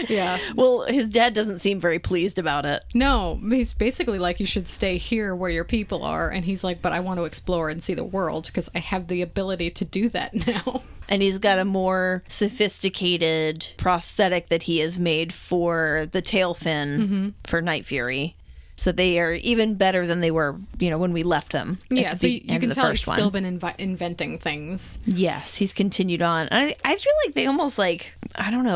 Yeah. Well, his dad doesn't seem very pleased about it. No, he's basically like, you should stay here where your people are. And he's like, but I want to explore and see the world because I have the ability to do that now. And he's got a more sophisticated prosthetic that he has made for the tail fin for Night Fury. So they are even better than they were, when we left them. Yeah, so you can tell he's still been inventing things. Yes, he's continued on. I feel like they almost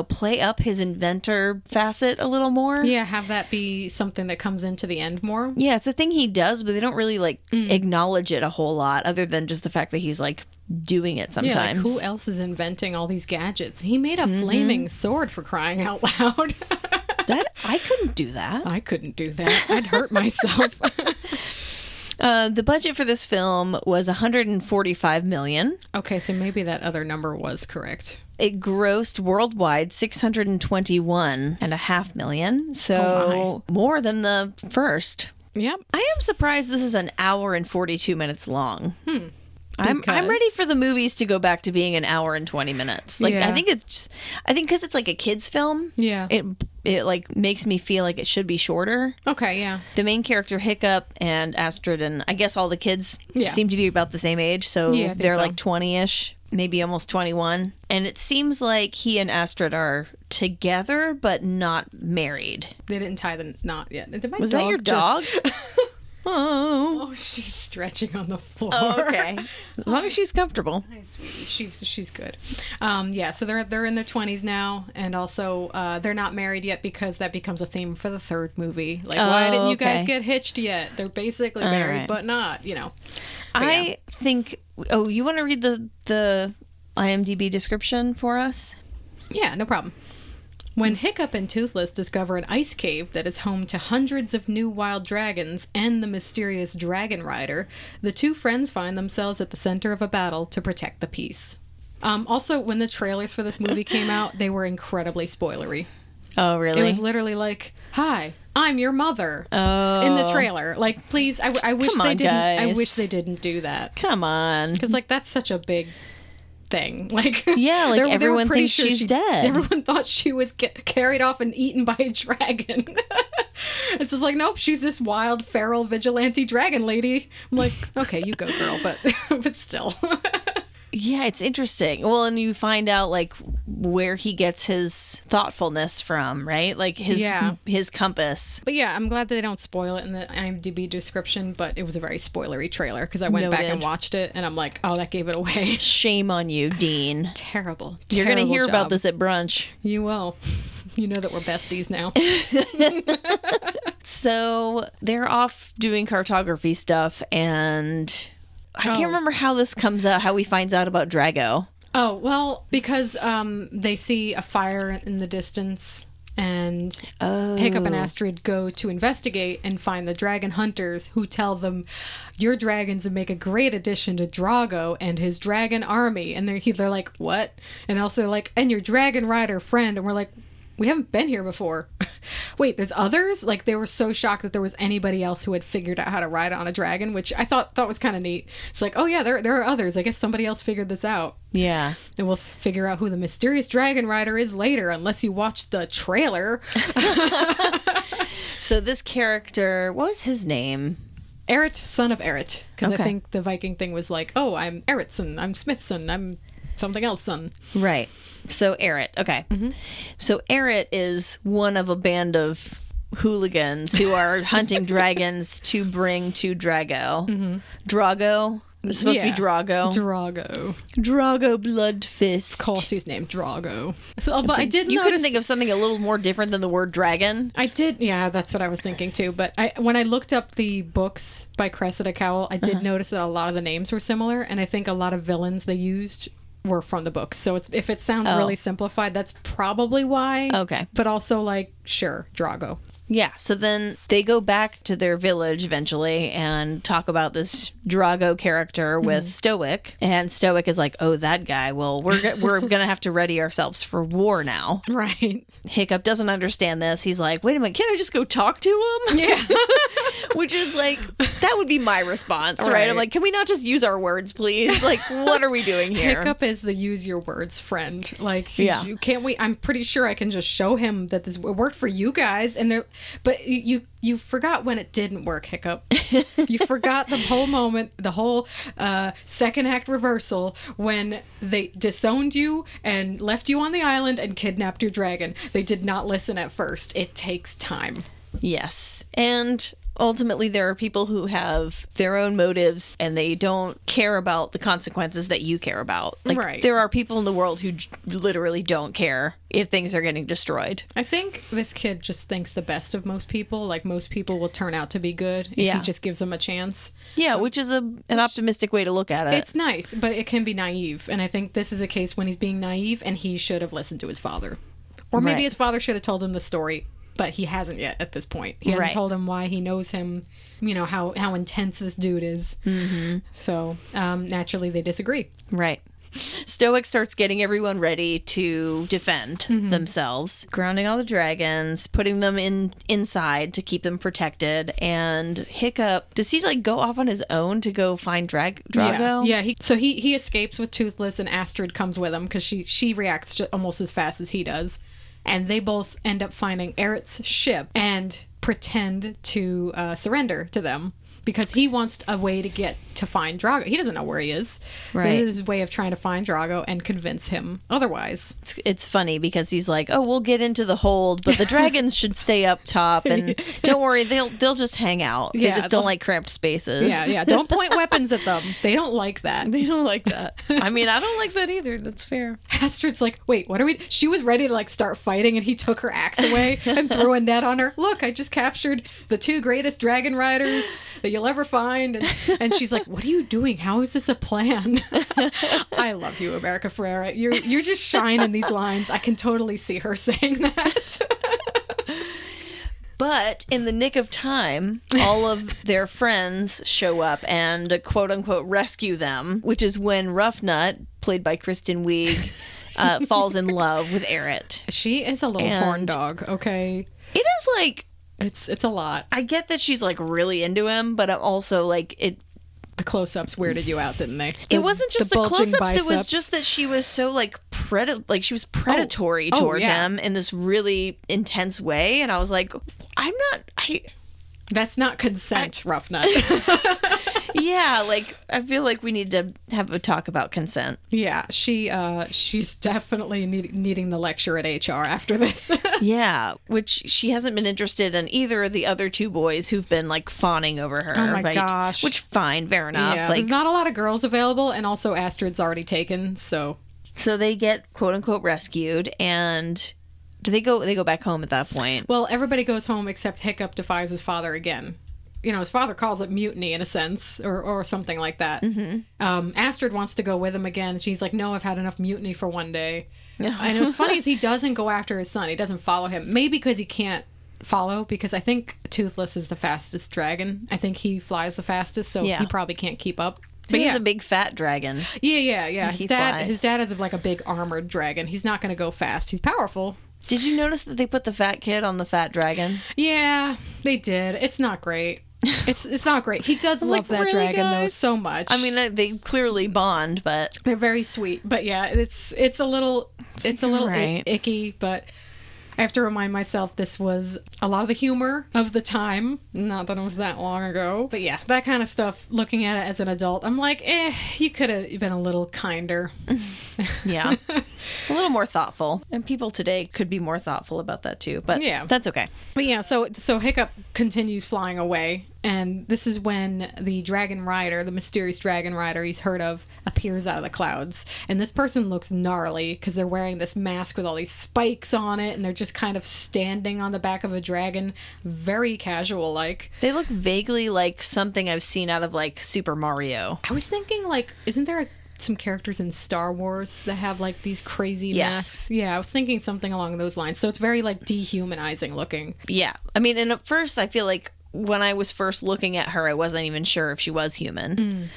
play up his inventor facet a little more. Yeah, have that be something that comes into the end more. Yeah, it's a thing he does, but they don't really acknowledge it a whole lot, other than just the fact that he's doing it sometimes. Yeah, who else is inventing all these gadgets? He made a flaming sword, for crying out loud. I couldn't do that. I couldn't do that. I'd hurt myself. The budget for this film was $145 million. Okay, so maybe that other number was correct. It grossed worldwide $621.5 million, so more than the first. Yep. I am surprised this is an hour and 42 minutes long. I'm ready for the movies to go back to being an hour and 20 minutes. I think because it's like a kid's film. Yeah. It makes me feel like it should be shorter. Okay, yeah. The main character, Hiccup, and Astrid, and I guess all the kids seem to be about the same age. So they're 20-ish, maybe almost 21. And it seems like he and Astrid are together, but not married. They didn't tie the knot yet. Was that your dog? Oh, she's stretching on the floor. Oh, okay. As long as she's comfortable. Hi, sweetie. She's good. Yeah, so they're in their 20s now, and also they're not married yet because that becomes a theme for the third movie. Like, why didn't you guys get hitched yet? They're basically married, but not, you know. But I think... Oh, you want to read the IMDb description for us? Yeah, no problem. When Hiccup and Toothless discover an ice cave that is home to hundreds of new wild dragons and the mysterious dragon rider, the two friends find themselves at the center of a battle to protect the peace. Also, when the trailers for this movie came out, they were incredibly spoilery. Oh, really? It was literally like, "Hi, I'm your mother." Oh. In the trailer. Like, please, I wish Come on, they didn't. guys. I wish they didn't do that. Come on. Because, like, that's such a big thing. Like, yeah, like everyone thinks she's dead. Everyone thought she was carried off and eaten by a dragon. It's just like, nope, she's this wild feral vigilante dragon lady. I'm like, okay, you go, girl, but still. Yeah, it's interesting. Well, and you find out like where he gets his thoughtfulness from, right? Like his compass. But yeah, I'm glad that they don't spoil it in the IMDb description, but it was a very spoilery trailer because I went back and watched it and I'm like, oh, that gave it away. Shame on you, Dean. Terrible. You're going to hear job. about this at brunch. You will. You know that we're besties now. So they're off doing cartography stuff, and I can't remember how this comes out, how he finds out about Drago. Oh, well, because they see a fire in the distance, and Hiccup and Astrid go to investigate and find the dragon hunters, who tell them, your dragons would make a great addition to Drago and his dragon army. And they're like, what? And also like, and your dragon rider friend. And we're like, we haven't been here before. Wait, there's others? Like, they were so shocked that there was anybody else who had figured out how to ride on a dragon, which I thought was kind of neat. It's like, oh yeah, there are others. I guess somebody else figured this out. Yeah. And we'll figure out who the mysterious dragon rider is later, unless you watch the trailer. So this character, what was his name? Eret, son of Eret. Because Okay. I think the Viking thing was like, oh, I'm Eretson, I'm Smithson, I'm something else son. Right. So Eret. Okay. Mm-hmm. So Eret is one of a band of hooligans who are hunting dragons to bring to Drago. Mm-hmm. Drago? It's supposed to be Drago. Drago Bloodfist. Of course he's named Drago. So, but I did notice... You couldn't think of something a little more different than the word dragon? I did, yeah, that's what I was thinking too. But when I looked up the books by Cressida Cowell, I did notice that a lot of the names were similar, and I think a lot of villains they used were from the books. So if it sounds really simplified, that's probably why. Okay. But also, like, sure, Drago. Yeah, so then they go back to their village eventually and talk about this Drago character with Stoic. And Stoic is like, oh, that guy. Well, we're going to have to ready ourselves for war now. Right. Hiccup doesn't understand this. He's like, wait a minute, can't I just go talk to him? Yeah. Which is like, that would be my response, right? I'm like, can we not just use our words, please? Like, what are we doing here? Hiccup is the use your words friend. Like, yeah. Can't we? I'm pretty sure I can just show him that this worked for you guys. And but you forgot when it didn't work, Hiccup. You forgot the whole moment, the whole second act reversal when they disowned you and left you on the island and kidnapped your dragon. They did not listen at first. It takes time. Yes. And ultimately, there are people who have their own motives and they don't care about the consequences that you care about. Like, there are people in the world who literally don't care if things are getting destroyed. I think this kid just thinks the best of most people. Like, most people will turn out to be good if he just gives them a chance. Yeah, which is an optimistic way to look at it. It's nice, but it can be naive. And I think this is a case when he's being naive and he should have listened to his father. Or maybe his father should have told him the story. But he hasn't yet at this point. He hasn't told him why he knows him, you know, how intense this dude is. Mm-hmm. So naturally they disagree. Right. Stoic starts getting everyone ready to defend themselves, grounding all the dragons, putting them inside to keep them protected. And Hiccup, does he like go off on his own to go find Drago? Yeah. He escapes with Toothless, and Astrid comes with him because she reacts almost as fast as he does. And they both end up finding Eret's ship and pretend to surrender to them. because he wants a way to get to find Drago. He doesn't know where he is. Right. This is his way of trying to find Drago and convince him otherwise. It's funny because he's like, oh, we'll get into the hold, but the dragons should stay up top, and don't worry, they'll just hang out. They just don't like cramped spaces. Yeah. Don't point weapons at them. They don't like that. They don't like that. I mean, I don't like that either. That's fair. Astrid's like, wait, what are we? She was ready to like start fighting, and he took her axe away and threw a net on her. Look, I just captured the 2 greatest dragon riders that you'll ever find. And she's like, what are you doing? How is this a plan? I love you, America Ferrera. You're just shining these lines. I can totally see her saying that. But in the nick of time, all of their friends show up and quote unquote rescue them, which is when Roughnut, played by Kristen Wiig, falls in love with Eret. She is a little horn dog, okay? It is like... It's a lot. I get that she's like really into him, but I'm also like it. The close-ups weirded you out, didn't they? It wasn't just the close-ups. biceps. It was just that she was so like she was predatory toward him in this really intense way, and I was like, That's not consent, Roughnut. Yeah, like I feel like we need to have a talk about consent. Yeah, she's definitely needing the lecture at HR after this. Yeah, which she hasn't been interested in either of the other 2 boys who've been like fawning over her. Oh my gosh. Which fine, fair enough. Yeah, like, there's not a lot of girls available, and also Astrid's already taken, so they get quote unquote rescued, and they go back home at that point. Well, everybody goes home except Hiccup defies his father again. You know, his father calls it mutiny in a sense, or something like that. Mm-hmm. Astrid wants to go with him again. She's like, no, I've had enough mutiny for one day. And what's funny is he doesn't go after his son. He doesn't follow him. Maybe because he can't follow, because I think Toothless is the fastest dragon. I think he flies the fastest, so he probably can't keep up. But he's a big fat dragon. Yeah. His dad is like a big armored dragon. He's not going to go fast. He's powerful. Did you notice that they put the fat kid on the fat dragon? Yeah, they did. It's not great. It's not great. He does love that really, dragon guys? Though so much. I mean, they clearly bond, but they're very sweet. But yeah, it's a little right. icky. But I have to remind myself this was a lot of the humor of the time. Not that it was that long ago. But yeah, that kind of stuff. Looking at it as an adult, I'm like, you could have been a little kinder. Yeah, a little more thoughtful. And people today could be more thoughtful about that too. But yeah, that's okay. But yeah, so Hiccup continues flying away. And this is when the dragon rider, the mysterious dragon rider he's heard of, appears out of the clouds. And this person looks gnarly because they're wearing this mask with all these spikes on it, and they're just kind of standing on the back of a dragon, very casual-like. They look vaguely like something I've seen out of like Super Mario. I was thinking like, isn't there some characters in Star Wars that have like these crazy masks? Yeah, I was thinking something along those lines. So it's very like dehumanizing looking. Yeah. I mean, and at first I feel like when I was first looking at her, I wasn't even sure if she was human.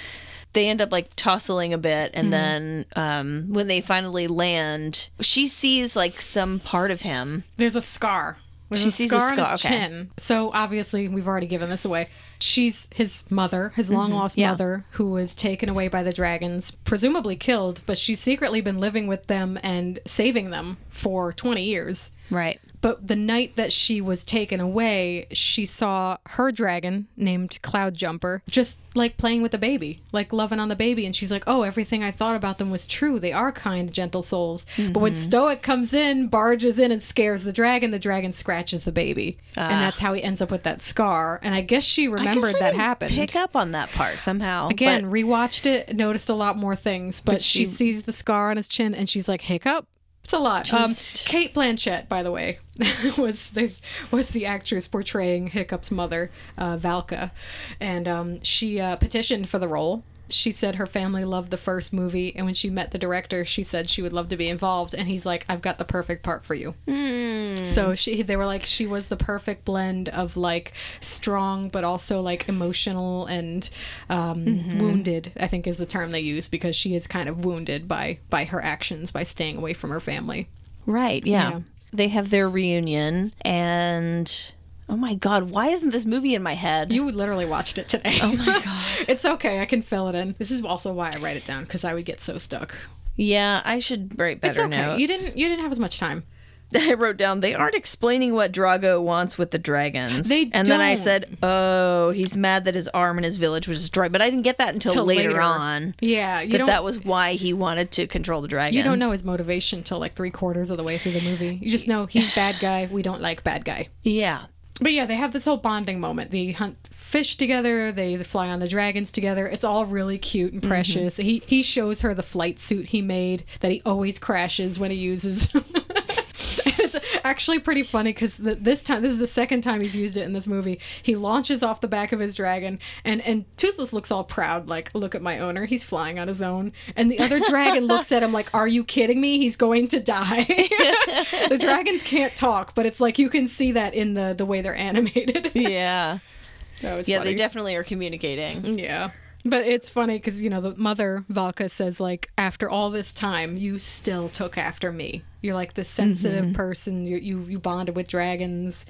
They end up like tussling a bit, and then when they finally land, she sees like some part of him. There's a scar. She sees a scar on his chin. So obviously, we've already given this away. She's his mother, his long-lost mother, who was taken away by the dragons, presumably killed, but she's secretly been living with them and saving them for 20 years. Right. But the night that she was taken away, she saw her dragon, named Cloud Jumper, just like playing with the baby, like loving on the baby. And she's like, oh, everything I thought about them was true. They are kind, gentle souls. But when Stoic comes in, barges in and scares the dragon scratches the baby. And that's how he ends up with that scar. And I guess she remembered that happened. Pick up on that part somehow. Again, rewatched it, noticed a lot more things. But she sees the scar on his chin and she's like, Hiccup? It's a lot. Kate Blanchett, by the way, was the actress portraying Hiccup's mother, Valka, and she petitioned for the role. She said her family loved the first movie, and when she met the director, she said she would love to be involved. And he's like, "I've got the perfect part for you." So they were like, she was the perfect blend of like strong, but also like emotional and wounded, I think is the term they use, because she is kind of wounded by her actions by staying away from her family. Right. Yeah. They have their reunion, and oh my God, why isn't this movie in my head? You literally watched it today. Oh my God. It's okay. I can fill it in. This is also why I write it down, because I would get so stuck. Yeah, I should write better notes. You didn't have as much time. I wrote down, they aren't explaining what Drago wants with the dragons. And then I said, oh, he's mad that his arm in his village was destroyed. But I didn't get that until later on. Yeah. That was why he wanted to control the dragons. You don't know his motivation until like 3/4 of the way through the movie. You just know he's bad guy. We don't like bad guy. Yeah. But yeah, they have this whole bonding moment. They hunt fish together. They fly on the dragons together. It's all really cute and precious. He shows her the flight suit he made that he always crashes when he uses. It's actually pretty funny because this is the second time he's used it in this movie. He launches off the back of his dragon, and Toothless looks all proud, like, look at my owner, he's flying on his own. And the other dragon looks at him like, are you kidding me? He's going to die. The dragons can't talk, but it's like you can see that in the way they're animated. Yeah. That was funny. funny. They definitely are communicating. Yeah. But it's funny because, the mother, Valka, says, like, after all this time, you still took after me. You're like this sensitive person. You bonded with dragons.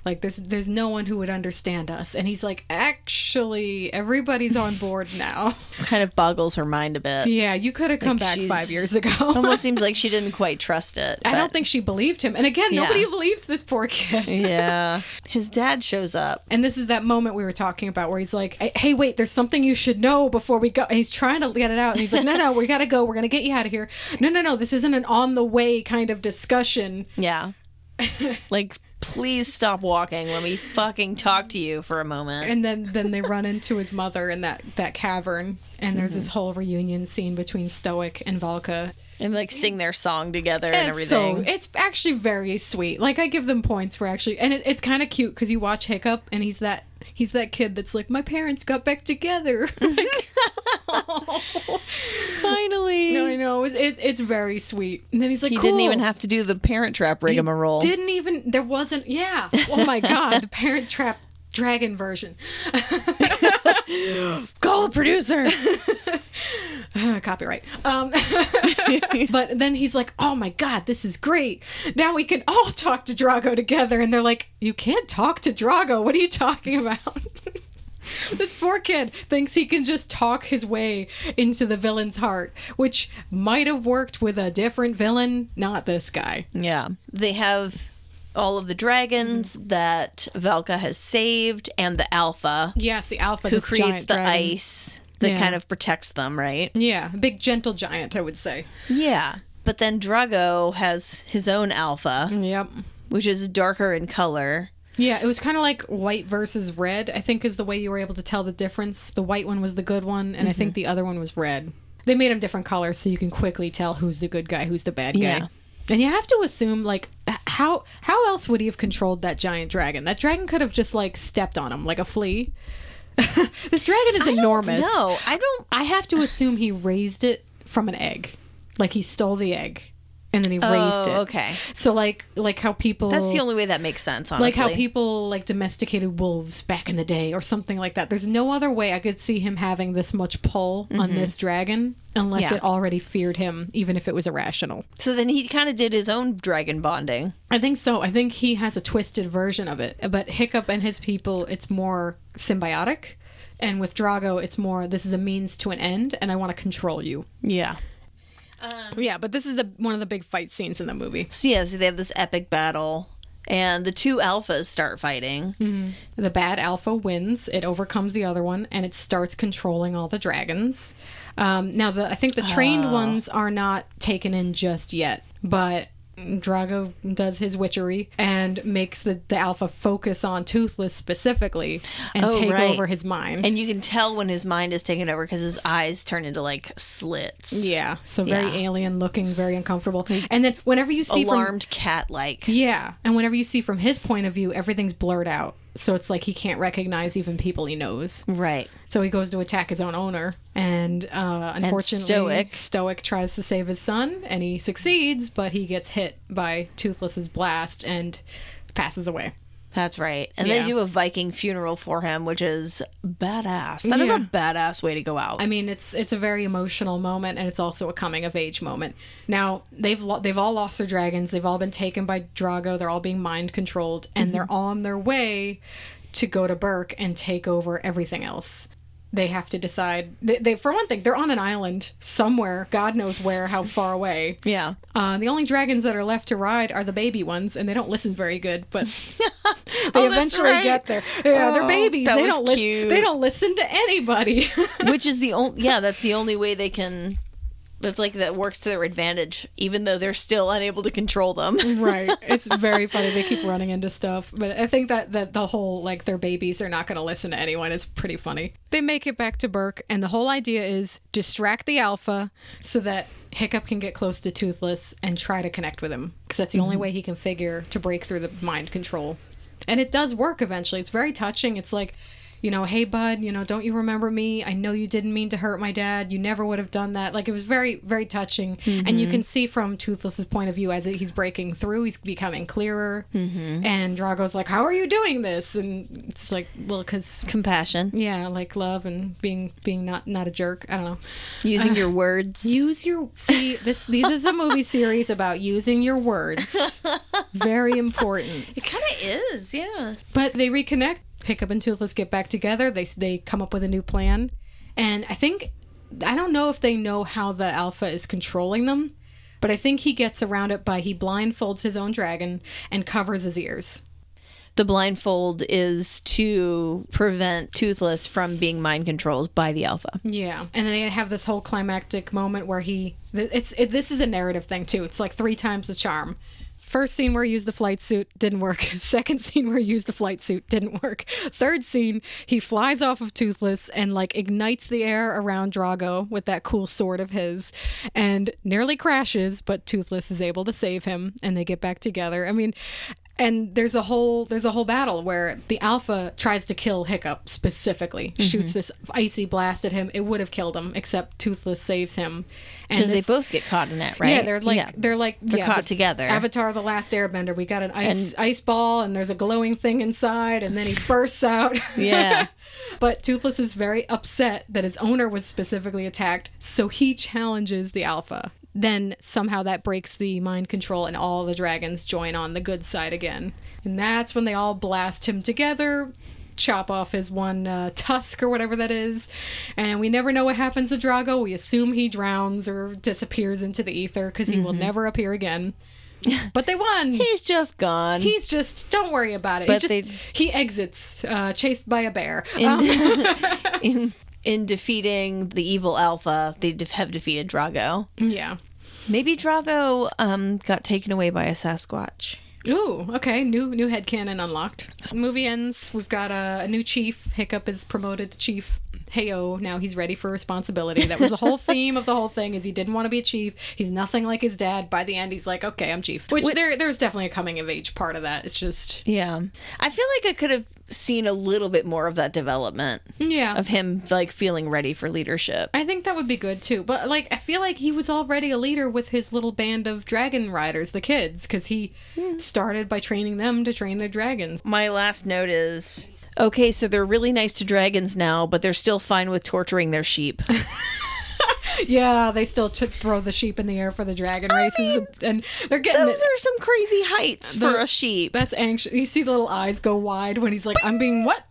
Like, there's no one who would understand us. And he's like, actually, everybody's on board now. Kind of boggles her mind a bit. Yeah, you could have come back 5 years ago. Almost seems like she didn't quite trust it. I don't think she believed him. And again, nobody believes this poor kid. Yeah. His dad shows up. And this is that moment we were talking about where he's like, hey, wait, there's something you should know before we go. And he's trying to get it out. And he's like, no, we got to go. We're going to get you out of here. No, this isn't an on the way kind of discussion. Yeah. Like, please stop walking. Let me fucking talk to you for a moment. And then they run into his mother in that cavern. And there's this whole reunion scene between Stoic and Valka. And like sing their song together and everything. So it's actually very sweet. Like, I give them points for actually, and it's kind of cute because you watch Hiccup and he's that kid that's like, my parents got back together. Like, oh, finally. No, I know. It's very sweet. And then he's like, he cool. didn't even have to do the Parent Trap rigmarole. There wasn't, yeah. Oh my God, the Parent Trap dragon version. Call the producer. Copyright. But then he's like, oh my God, this is great. Now we can all talk to Drago together. And they're like, you can't talk to Drago. What are you talking about? This poor kid thinks he can just talk his way into the villain's heart, which might have worked with a different villain, not this guy. Yeah. They have all of the dragons that Valka has saved and the alpha. Yes, the alpha, who creates giant the dragon. ice that kind of protects them, right? Yeah, big gentle giant, I would say. Yeah. But then Drago has his own alpha. Yep. Which is darker in color. Yeah, it was kind of like white versus red, I think is the way you were able to tell the difference. The white one was the good one, and I think the other one was red. They made them different colors so you can quickly tell who's the good guy, who's the bad guy. Yeah. And you have to assume, like, how else would he have controlled that giant dragon? That dragon could have just, like, stepped on him like a flea. This dragon is enormous. No, I have to assume he raised it from an egg. Like, he stole the egg. And then he raised it. Okay. So like how people... That's the only way that makes sense, honestly. Like how people like domesticated wolves back in the day or something like that. There's no other way I could see him having this much pull on this dragon unless it already feared him, even if it was irrational. So then he kind of did his own dragon bonding. I think so. I think he has a twisted version of it. But Hiccup and his people, it's more symbiotic. And with Drago, it's more, this is a means to an end, and I want to control you. Yeah. Yeah, but this is one of the big fight scenes in the movie. So they have this epic battle, and the two alphas start fighting. Mm-hmm. The bad alpha wins. It overcomes the other one, and it starts controlling all the dragons. Now, I think the trained ones are not taken in just yet, but Drago does his witchery and makes the alpha focus on Toothless specifically and take over his mind. And you can tell when his mind is taken over because his eyes turn into like slits. Yeah, so very alien looking, very uncomfortable. And then whenever you see alarmed cat-like. Yeah, and whenever you see from his point of view, everything's blurred out. So it's like he can't recognize even people he knows. Right. So he goes to attack his own owner. And unfortunately, Stoic tries to save his son, and he succeeds, but he gets hit by Toothless's blast and passes away. That's right. And they do a Viking funeral for him, which is badass. That is a badass way to go out. I mean, it's a very emotional moment, and it's also a coming-of-age moment. Now, they've all lost their dragons. They've all been taken by Drago. They're all being mind-controlled, and they're on their way to go to Burke and take over everything else. they have to decide. They for one thing, they're on an island somewhere, God knows where, how far away. Yeah. The only dragons that are left to ride are the baby ones, and they don't listen very good, but they eventually get there. Yeah, they're babies. That They was don't listen. cute. They don't listen to anybody. Which is the only, that's the only way they can, that's like, that works to their advantage, even though they're still unable to control them. Right. It's very funny. They keep running into stuff. But I think that the whole, like, they're babies, they're not going to listen to anyone. It's pretty funny. They make it back to Burke, and the whole idea is distract the alpha so that Hiccup can get close to Toothless and try to connect with him. Because that's the only way he can figure to break through the mind control. And it does work eventually. It's very touching. It's like, you know, hey, bud, you know, don't you remember me? I know you didn't mean to hurt my dad. You never would have done that. Like, it was very, very touching. And you can see from Toothless's point of view as he's breaking through, he's becoming clearer. And Drago's like, how are you doing this? And it's like, well, because... Compassion. Yeah, like love and being not a jerk. I don't know. Using your words. Use your... See, this is a movie series about using your words. Very important. It kind of is, yeah. But they reconnect. Hiccup and Toothless get back together. They come up with a new plan. And I don't know if they know how the alpha is controlling them, but I think he gets around it by he blindfolds his own dragon and covers his ears. The blindfold is to prevent Toothless from being mind controlled by the alpha. Yeah. And then they have this whole climactic moment where this is a narrative thing too. It's like 3 times the charm. First scene where he used the flight suit, didn't work. Second scene where he used the flight suit, didn't work. Third scene, he flies off of Toothless and like ignites the air around Drago with that cool sword of his and nearly crashes, but Toothless is able to save him and they get back together. I mean, and there's a whole battle where the alpha tries to kill Hiccup specifically, shoots this icy blast at him. It would have killed him, except Toothless saves him. Because they both get caught in it, right? Yeah, they're caught together. Avatar: The Last Airbender. We got an ice ball, and there's a glowing thing inside, and then he bursts out. Yeah. But Toothless is very upset that his owner was specifically attacked, so he challenges the alpha. Then somehow that breaks the mind control and all the dragons join on the good side again. And that's when they all blast him together, chop off his one tusk or whatever that is. And we never know what happens to Drago. We assume he drowns or disappears into the ether because he will never appear again. But they won. He's just gone. He's just, don't worry about it. But he exits, chased by a bear. In defeating the evil alpha, they have defeated Drago. Yeah. Maybe Drago got taken away by a Sasquatch. Ooh, okay. New headcanon unlocked. The movie ends. We've got a new chief. Hiccup is promoted to chief. Heyo, now he's ready for responsibility. That was the whole theme of the whole thing, is he didn't want to be a chief. He's nothing like his dad. By the end, he's like, okay, I'm chief. Which there's definitely a coming of age part of that. It's just... Yeah. I feel like I could have seen a little bit more of that development. Yeah. Of him, like, feeling ready for leadership. I think that would be good, too. But, like, I feel like he was already a leader with his little band of dragon riders, the kids, because he started by training them to train their dragons. My last note is... Okay, so they're really nice to dragons now, but they're still fine with torturing their sheep. Yeah, they still throw the sheep in the air for the dragon races, and they're getting... Those are some crazy heights for a sheep. That's anxious. You see the little eyes go wide when he's like, I'm being what?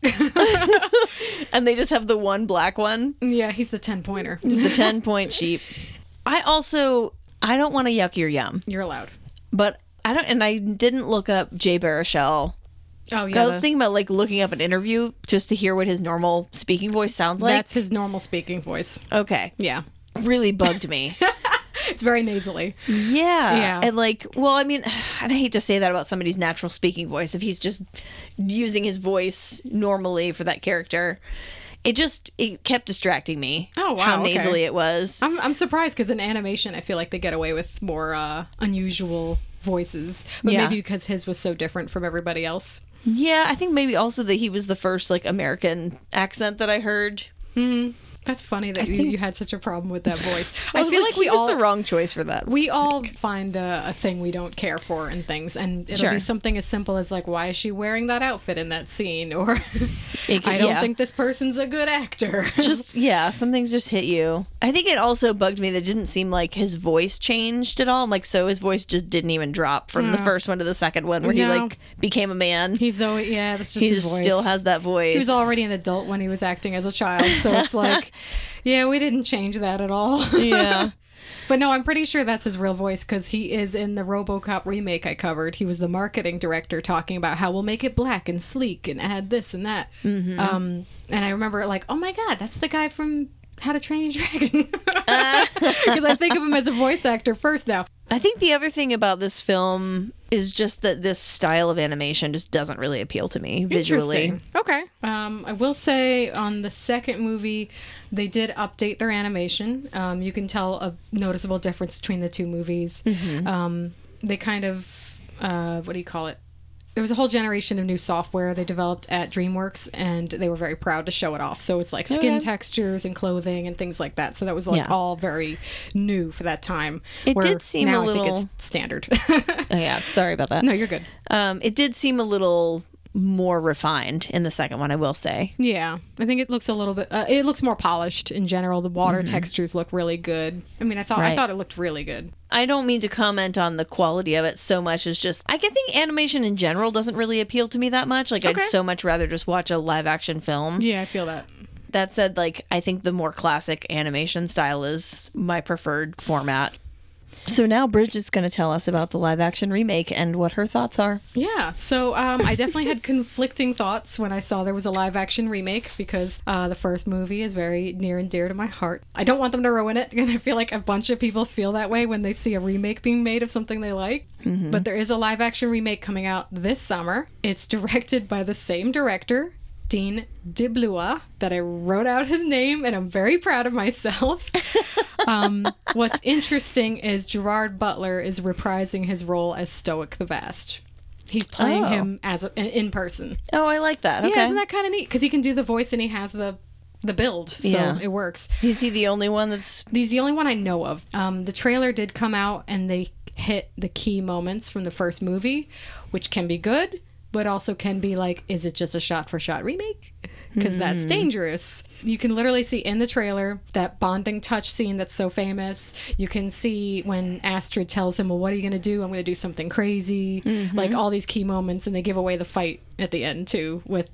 And they just have the one black one. Yeah, he's the 10-pointer. He's the 10-point sheep. I don't want to yuck your yum. You're allowed. But I didn't look up Jay Baruchel. Oh, yeah. I was thinking about, like, looking up an interview just to hear what his normal speaking voice sounds like. That's his normal speaking voice. Okay. Yeah. Really bugged me. It's very nasally. Yeah. And, like, well, I mean, and I hate to say that about somebody's natural speaking voice. If he's just using his voice normally for that character, it kept distracting me. Oh, wow. How nasally it was. I'm surprised because in animation, I feel like they get away with more unusual voices. But maybe because his was so different from everybody else. Yeah, I think maybe also that he was the first, like, American accent that I heard. Mm-hmm. That's funny that you had such a problem with that voice. I feel like we all the wrong choice for that. We all find a thing we don't care for in things, and it'll be something as simple as like, why is she wearing that outfit in that scene? Or I don't think this person's a good actor. Some things just hit you. I think it also bugged me that it didn't seem like his voice changed at all. Like, so his voice just didn't even drop from the first one to the second one, where he like became a man. He's always that's just he his just voice. Still has that voice. He was already an adult when he was acting as a child, so it's like. Yeah, we didn't change that at all. Yeah. But no, I'm pretty sure that's his real voice because he is in the RoboCop remake I covered. He was the marketing director talking about how we'll make it black and sleek and add this and that. Mm-hmm. And I remember like, oh my God, that's the guy from How to Train Your Dragon. Because I think of him as a voice actor first now. I think the other thing about this film is just that this style of animation just doesn't really appeal to me visually. Okay. I will say on the second movie, they did update their animation. You can tell a noticeable difference between the two movies. Mm-hmm. They kind of, what do you call it? There was a whole generation of new software they developed at DreamWorks, and they were very proud to show it off. So it's like skin textures and clothing and things like that. So that was like all very new for that time. It did seem a little... I think it's standard. Oh, yeah. Sorry about that. No, you're good. It did seem a little more refined in the second one, I will say. Yeah. I think it looks a little bit... it looks more polished in general. The water textures look really good. I mean, I thought it looked really good. I don't mean to comment on the quality of it so much as just... I think animation in general doesn't really appeal to me that much. Like, I'd so much rather just watch a live-action film. Yeah, I feel that. That said, like, I think the more classic animation style is my preferred format. So now Bridget's going to tell us about the live-action remake and what her thoughts are. Yeah, so I definitely had conflicting thoughts when I saw there was a live-action remake because the first movie is very near and dear to my heart. I don't want them to ruin it, and I feel like a bunch of people feel that way when they see a remake being made of something they like. Mm-hmm. But there is a live-action remake coming out this summer. It's directed by the same director, Dean DeBlua, that I wrote out his name, and I'm very proud of myself. What's interesting is Gerard Butler is reprising his role as Stoic the Vast. He's playing him as in person. Oh, I like that. Okay. Yeah, isn't that kind of neat? Because he can do the voice and he has the build, so it works. Is he the only one that's... He's the only one I know of. The trailer did come out, and they hit the key moments from the first movie, which can be good, but also can be like, is it just a shot-for-shot remake? Because that's dangerous. You can literally see in the trailer that bonding touch scene that's so famous. You can see when Astrid tells him, well, what are you going to do? I'm going to do something crazy. Mm-hmm. Like all these key moments, and they give away the fight at the end, too, with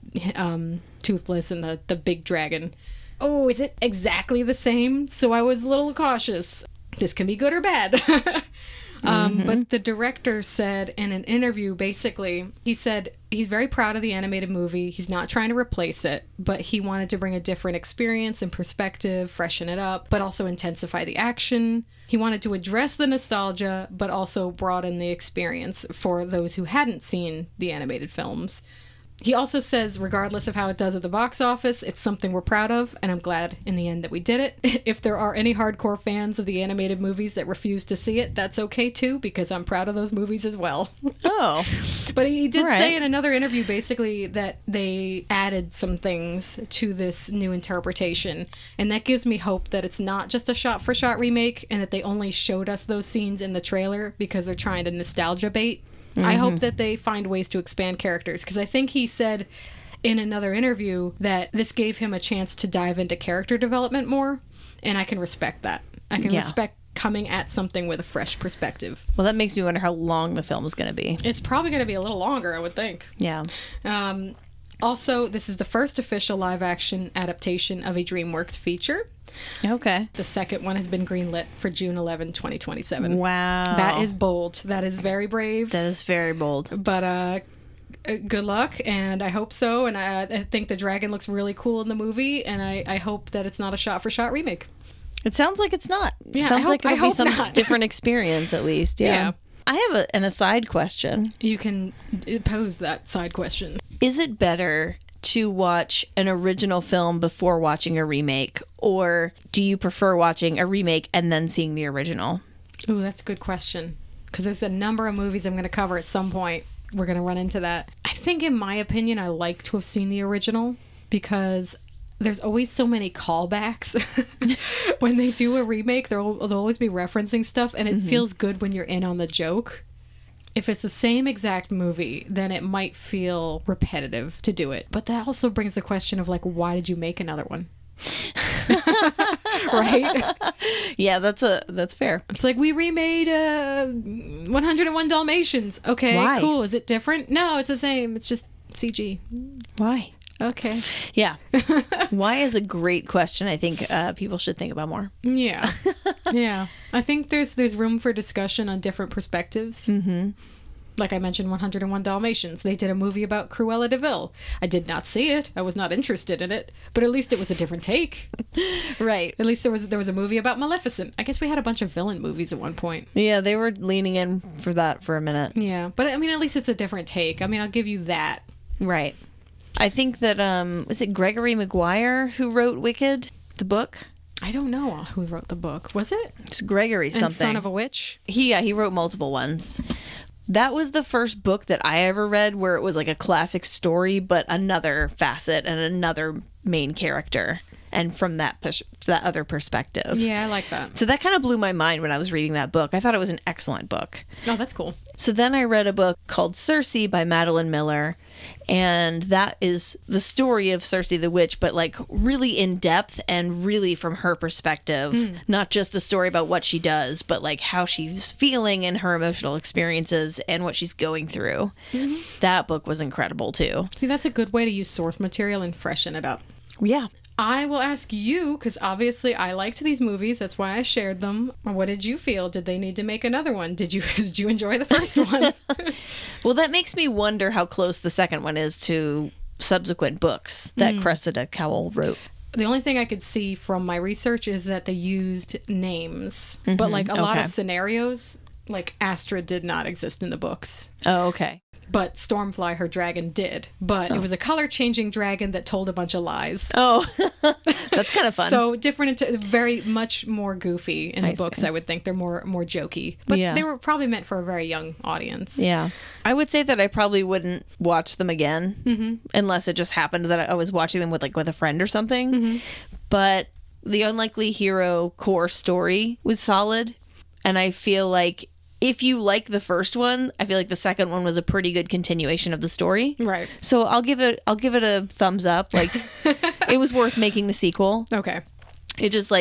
Toothless and the big dragon. Oh, is it exactly the same? So I was a little cautious. This can be good or bad. But the director said in an interview, basically, he said he's very proud of the animated movie. He's not trying to replace it, but he wanted to bring a different experience and perspective, freshen it up, but also intensify the action. He wanted to address the nostalgia, but also broaden the experience for those who hadn't seen the animated films. He also says, regardless of how it does at the box office, it's something we're proud of, and I'm glad in the end that we did it. If there are any hardcore fans of the animated movies that refuse to see it, that's okay too, because I'm proud of those movies as well. Oh. But he did say in another interview, basically, that they added some things to this new interpretation, and that gives me hope that it's not just a shot-for-shot remake, and that they only showed us those scenes in the trailer because they're trying to nostalgia bait. I hope that they find ways to expand characters, because I think he said in another interview that this gave him a chance to dive into character development more, and I can respect that. I can respect coming at something with a fresh perspective. Well, that makes me wonder how long the film is going to be. It's probably going to be a little longer, I would think. Yeah. Also, this is the first official live-action adaptation of a DreamWorks feature. Okay. The second one has been greenlit for June 11, 2027. Wow. That is bold. That is very brave. That is very bold. But good luck, and I hope so. And I think the dragon looks really cool in the movie, and I hope that it's not a shot-for-shot remake. It sounds like it's not. Yeah, it sounds like it'll be some not. different experience, at least. Yeah. I have an aside question. You can pose that side question. Is it better to watch an original film before watching a remake, or do you prefer watching a remake and then seeing the original? Ooh, that's a good question, because there's a number of movies I'm going to cover at some point. We're going to run into that. I think, in my opinion, I like to have seen the original, because there's always so many callbacks. When they do a remake, they'll always be referencing stuff, and it feels good when you're in on the joke. If it's the same exact movie, then it might feel repetitive to do it. But that also brings the question of, like, why did you make another one? Right? Yeah, that's fair. It's like, we remade 101 Dalmatians. Okay, Why? cool. Is it different? No, it's the same. It's just CG. Why? Okay. Yeah. Why is a great question. I think people should think about more. Yeah. Yeah. I think there's room for discussion on different perspectives. Mm-hmm. Like I mentioned, 101 Dalmatians. They did a movie about Cruella de Vil. I did not see it. I was not interested in it. But at least it was a different take. Right. At least there was a movie about Maleficent. I guess we had a bunch of villain movies at one point. Yeah, they were leaning in for that for a minute. Yeah. But I mean, at least it's a different take. I mean, I'll give you that. Right. I think that, is it Gregory Maguire who wrote Wicked, the book? I don't know who wrote the book. Was it? It's Gregory something. And Son of a Witch? He wrote multiple ones. That was the first book that I ever read where it was like a classic story, but another facet and another main character. And from that other perspective. Yeah, I like that. So that kind of blew my mind when I was reading that book. I thought it was an excellent book. Oh, that's cool. So then I read a book called Circe by Madeline Miller. And that is the story of Circe the Witch, but like really in depth and really from her perspective. Not just a story about what she does, but like how she's feeling and her emotional experiences and what she's going through. Mm-hmm. That book was incredible too. See, that's a good way to use source material and freshen it up. Yeah. I will ask you, because obviously I liked these movies. That's why I shared them. What did you feel? Did they need to make another one? Did you enjoy the first one? Well, that makes me wonder how close the second one is to subsequent books that Cressida Cowell wrote. The only thing I could see from my research is that they used names. But like a lot of scenarios, like Astra did not exist in the books. Oh, okay. But Stormfly, her dragon, did. But it was a color-changing dragon that told a bunch of lies. Oh, that's kind of fun. So different, very much more goofy in the books, I would think. They're more jokey. But they were probably meant for a very young audience. Yeah. I would say that I probably wouldn't watch them again unless it just happened that I was watching them with a friend or something. But the Unlikely Hero core story was solid. And I feel like if you like the first one, I feel like the second one was a pretty good continuation of the story. Right. So I'll give it a thumbs up. Like it was worth making the sequel. Okay. It just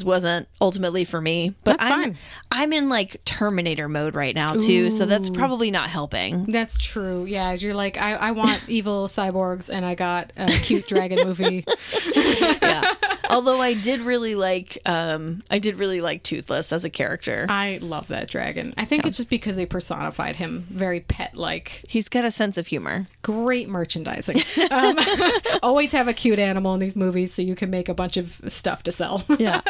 wasn't ultimately for me. But that's fine. I'm in like Terminator mode right now too, so that's probably not helping. That's true. Yeah, you're like, I want evil cyborgs, and I got a cute dragon movie. Yeah. Although I did really like Toothless as a character. I love that dragon. I think it's just because they personified him very pet-like. He's got a sense of humor. Great merchandising. Always have a cute animal in these movies so you can make a bunch of stuff to sell. Yeah.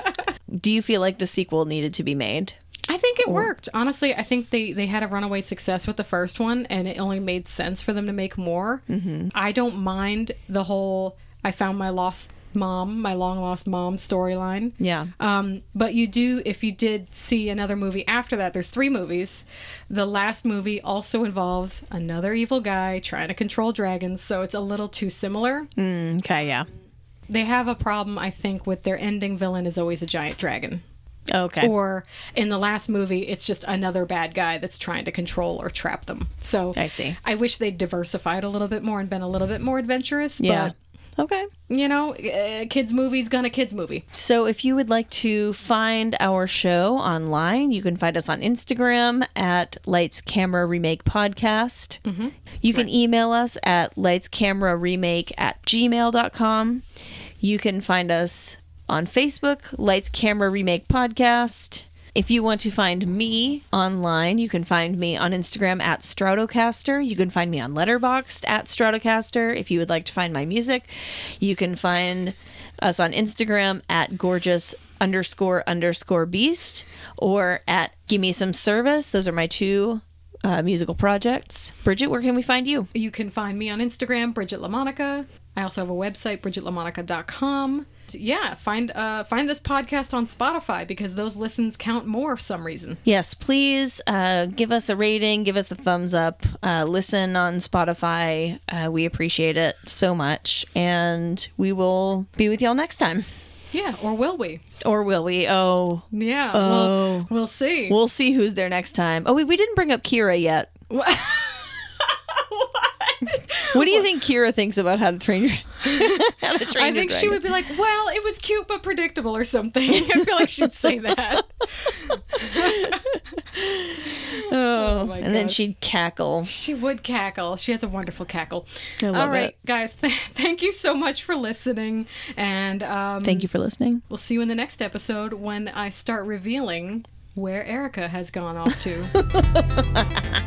Do you feel like the sequel needed to be made? I think it worked. Honestly, I think they had a runaway success with the first one, and it only made sense for them to make more. Mm-hmm. I don't mind the whole I found my long lost mom storyline. Yeah. But if you did see another movie after that, there's 3 movies. The last movie also involves another evil guy trying to control dragons, so it's a little too similar. Okay, yeah. They have a problem, I think, with their ending villain is always a giant dragon. Okay. Or in the last movie, it's just another bad guy that's trying to control or trap them. So I see. I wish they'd diversified a little bit more and been a little bit more adventurous. Yeah. But, okay. Kids movie's gonna kids movie. So if you would like to find our show online, you can find us on Instagram at Lights Camera Remake Podcast. Mm-hmm. You can email us at lightscameraremake@gmail.com. You can find us on Facebook, Lights Camera Remake Podcast. If you want to find me online, you can find me on Instagram at Stratocaster. You can find me on Letterboxd at Stratocaster. If you would like to find my music, you can find us on Instagram at gorgeous__beast or at Gimme Some Service. Those are my 2 musical projects. Bridget, where can we find you? You can find me on Instagram, Bridget LaMonica. I also have a website, bridgetlamonica.com. Yeah, find this podcast on Spotify because those listens count more for some reason. Yes, please give us a rating, give us a thumbs up, listen on Spotify. We appreciate it so much. And we will be with y'all next time. Yeah, or will we? Or will we? Oh. Yeah, Oh. We'll see. We'll see who's there next time. Oh, we didn't bring up Kira yet. What? What do you think Kira thinks about how to train your I think she would be like, well, it was cute but predictable or something. I feel like she'd say that. Oh, my and then God. she'd cackle. She would cackle. She has a wonderful cackle. I love All right, it. guys, thank you so much for listening. And Thank you for listening. we'll see you in the next episode when I start revealing where Erica has gone off to.